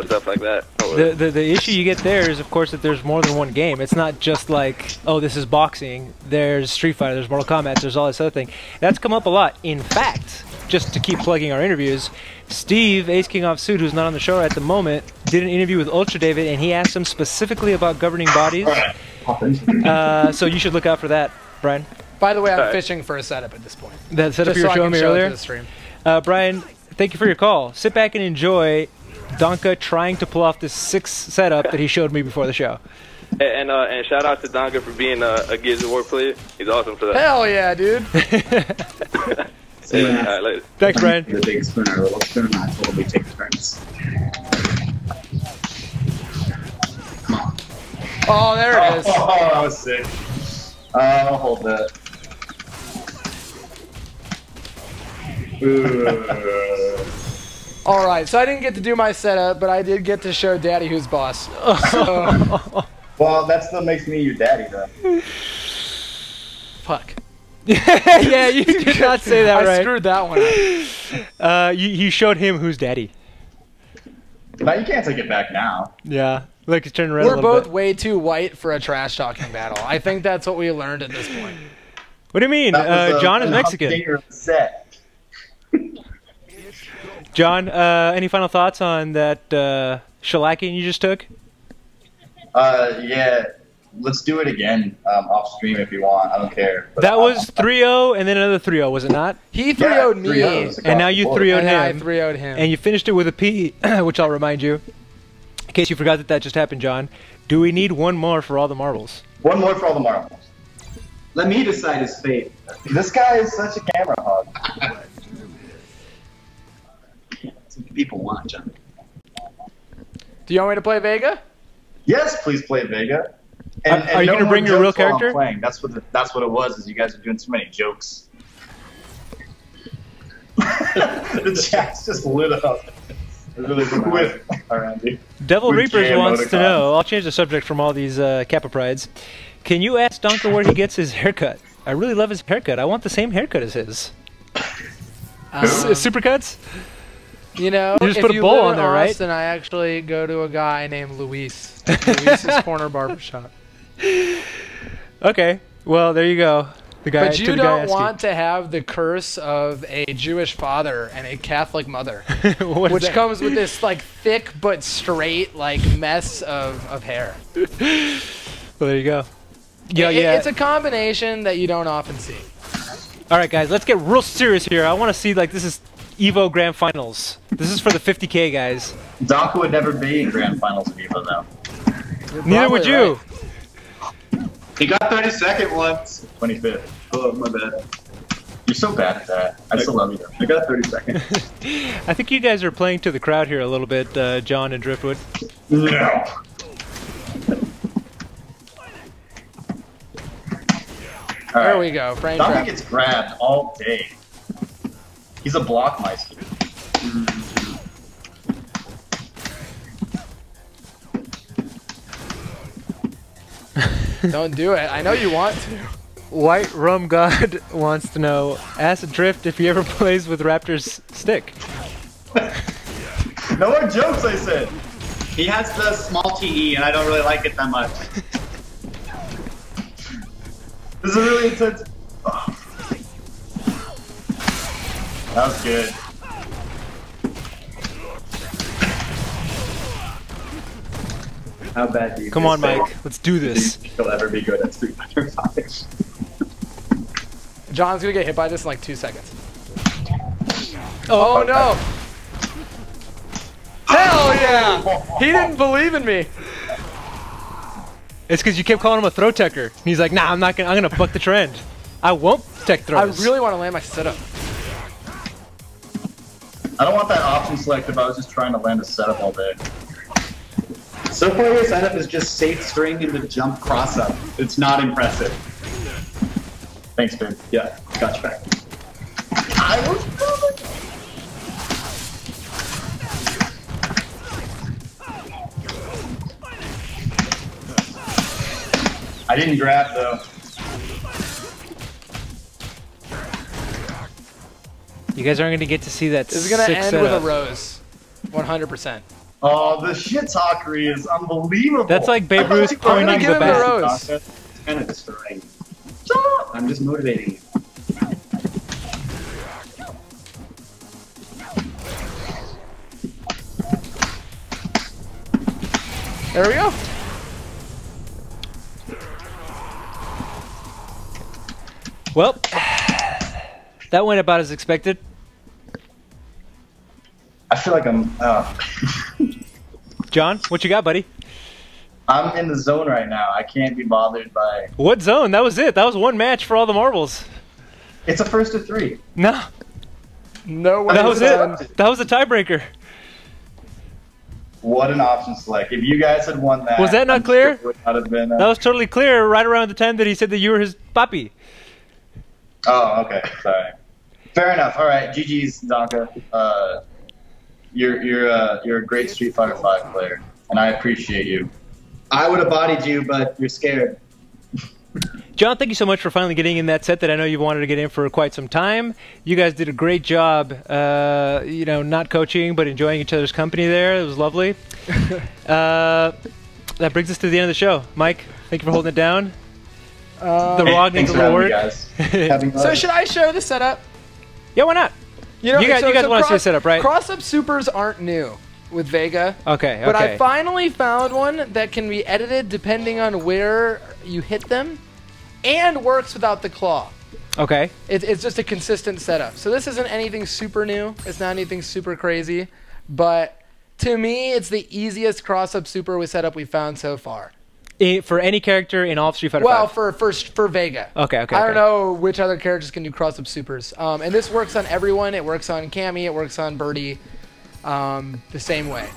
Stuff like that. The issue you get there is, of course, that there's more than one game. It's not just like, oh, this is boxing. There's Street Fighter, there's Mortal Kombat, there's all this other thing. That's come up a lot. In fact, just to keep plugging our interviews, Steve, Ace King Off Suit, who's not on the show at the moment, did an interview with Ultra David, and he asked him specifically about governing bodies. So you should look out for that, Brian. By the way, I'm fishing for a setup at this point. That setup you were showing me earlier? Brian, thank you for your call. Sit back and enjoy Donka trying to pull off this 6 setup that he showed me before the show. And shout out to Donka for being a Gears of War player. He's awesome for that. Hell yeah, dude. All right, later. Thanks, Brian. The big spinner, little spinner, I totally take turns. Come on. Oh, there it is. Oh, that was sick. I'll hold that. All right, so I didn't get to do my setup, but I did get to show Daddy who's boss. So. Well, that still makes me your daddy, though. Fuck. Yeah, you did not say that right. I screwed that one up. You showed him who's daddy. Now you can't take it back now. Yeah. Look, he's turning red a We're little both bit. way too white for a trash-talking battle. I think that's what we learned at this point. What do you mean? John is Mexican. Set. John, any final thoughts on that shellacking you just took? Yeah. Let's do it again off stream if you want. I don't care. But that was 3-0 and then another 3-0, was it not? He 3-0'd me. And now you 3-0'd him. I 3-0'd him. And you finished it with a P, which I'll remind you, in case you forgot that just happened, John. Do we need one more for all the marbles? One more for all the marbles. Let me decide his fate. This guy is such a camera hog. That's what people want, John. Do you want me to play Vega? Yes, please play Vega. Are you going to bring your real character? That's what it was. Is you guys are doing too many jokes. The chat's just lit up. Really with around you. Devil With Reapers jam wants to emoticons. know. I'll change the subject from all these Kappa Prides. Can you ask Donka where he gets his haircut? I really love his haircut. I want the same haircut as his. Supercuts? You know, You just if put a you bowl live on in there, right? Austin, I actually go to a guy named Luis. Luis's Corner Barbershop. Okay. Well, there you go. The guy. But to you the guy don't asking. want to have the curse of a Jewish father and a Catholic mother, What is which that? comes with this like thick but straight like mess of hair. Well, there you go. Yeah, yeah. It's a combination that you don't often see. All right, guys, let's get real serious here. I want to see, like, this is Evo Grand Finals. This is for the 50K guys. Donka would never be in grand finals of Evo, though. Neither would you. Right. He got 32nd once. 25th. Oh, my bad. You're so bad at that. I still love you, though. I got 32nd. I think you guys are playing to the crowd here a little bit, John and Driftwood. No. There we go. Frame Donka trap. gets grabbed all day. He's a block meister. Don't do it. I know you want to. White Rum God wants to know, ask Drift if he ever plays with Raptor's stick. No more jokes, I said. He has the small TE, and I don't really like it that much. This is a really intense. Oh. That was good. How bad do you Come on, think Mike. Let's do this. he'll ever be good at Street Fighter 5? John's gonna get hit by this in like 2 seconds. Oh no! Hell yeah! He didn't believe in me. It's because you kept calling him a throw techer. He's like, nah, I'm not gonna. I'm gonna buck the trend. I won't tech throws. I really want to land my setup. I don't want that option select if I was just trying to land a setup all day. So far, your setup is just safe string into jump cross up. It's not impressive. Thanks, dude. Yeah, gotcha back. I was probably... I didn't grab though. You guys aren't gonna get to see that. This is gonna sick end setup. with a rose, 100%. Oh, the shit-talkery is unbelievable. That's like Babe Ruth pointing the bat. It's kind of destroying. I'm just motivating you. There we go. Well, that went about as expected. I feel like I'm... John, what you got, buddy? I'm in the zone right now. I can't be bothered by... What zone? That was it. That was one match for all the marbles. It's a first of 3. No. No way. That was it. That was a tiebreaker. What an option select. If you guys had won that... Was that not clear? It would not have been... That was totally clear right around the time that he said that you were his papi. Oh, okay. Sorry. Fair enough. All right. GG's, Donka. You're a great Street Fighter V player, and I appreciate you. I would have bodied you, but you're scared. John, thank you so much for finally getting in that set that I know you've wanted to get in for quite some time. You guys did a great job, not coaching, but enjoying each other's company there. It was lovely. That brings us to the end of the show. Mike, thank you for holding it down. The Rog needs a little work. So should I show the setup? Yeah, why not? You know, you guys want to see the setup, right? Cross-up supers aren't new with Vega. Okay, But I finally found one that can be edited depending on where you hit them and works without the claw. Okay. It's just a consistent setup. So this isn't anything super new. It's not anything super crazy. But to me, it's the easiest cross-up super setup we've found so far. For any character in all of Street Fighter Well, V? for Vega. Okay. I don't know which other characters can do cross-up supers. And this works on everyone. It works on Cammy. It works on Birdie the same way.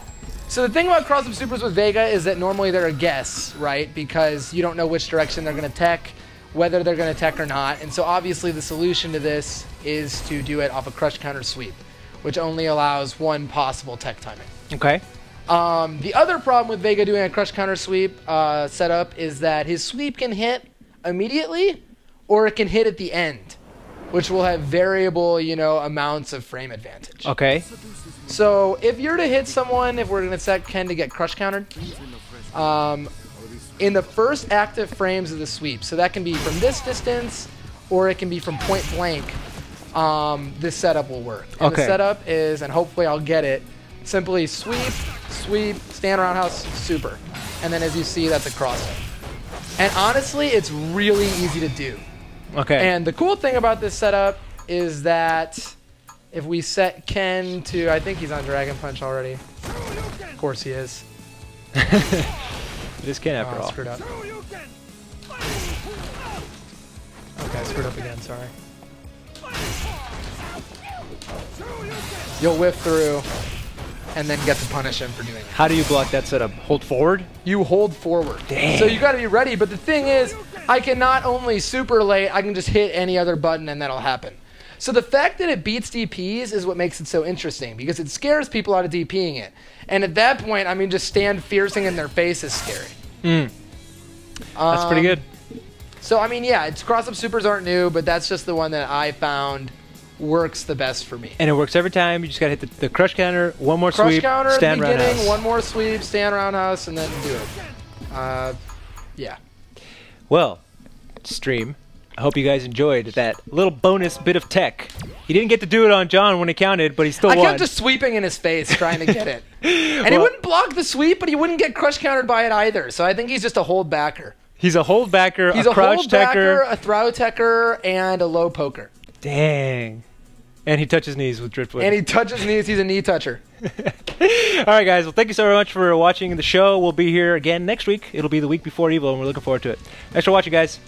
So the thing about cross-up supers with Vega is that normally they're a guess, right? Because you don't know which direction they're going to tech, whether they're going to tech or not. And so obviously the solution to this is to do it off a crush counter sweep, which only allows one possible tech timing. Okay. The other problem with Vega doing a crush counter sweep setup is that his sweep can hit immediately or it can hit at the end, which will have variable, amounts of frame advantage. Okay. So if you're to hit someone, if we're going to set Ken to get crush countered, in the first active frames of the sweep, so that can be from this distance or it can be from point blank, this setup will work. And the setup is, and hopefully I'll get it, simply sweep, stand around house, super. And then as you see, that's a cross-up. And honestly, it's really easy to do. Okay. And the cool thing about this setup is that if we set Ken to, I think he's on Dragon Punch already. Of course he is. It is Ken after all. Screwed up. Okay, screwed up again, sorry. You'll whiff through and then get to punish him for doing it. How do you block that setup? Hold forward? You hold forward. Damn. So you got to be ready, but the thing is, I can not only super late, I can just hit any other button and that'll happen. So the fact that it beats DPs is what makes it so interesting, because it scares people out of DPing it. And at that point, I mean, just stand fiercing in their face is scary. That's pretty good. So, I mean, yeah, it's cross-up supers aren't new, but that's just the one that I found works the best for me. And it works every time. You just got to hit the crush counter, one more Crush sweep, counter stand at the beginning, roundhouse. one more sweep, stand roundhouse, and then do it. Yeah. Well, stream. I hope you guys enjoyed that little bonus bit of tech. He didn't get to do it on John when he counted, but he still won. I kept just sweeping in his face trying to get it. And he wouldn't block the sweep, but he wouldn't get crush countered by it either. So I think he's just a hold backer. He's a hold backer, He's a crouch backer, techer, a throw techer, and a low poker. Dang. And he touches knees with Driftwood. And he touches knees. He's a knee toucher. All right, guys. Well, thank you so much for watching the show. We'll be here again next week. It'll be the week before EVO, and we're looking forward to it. Thanks for watching, guys.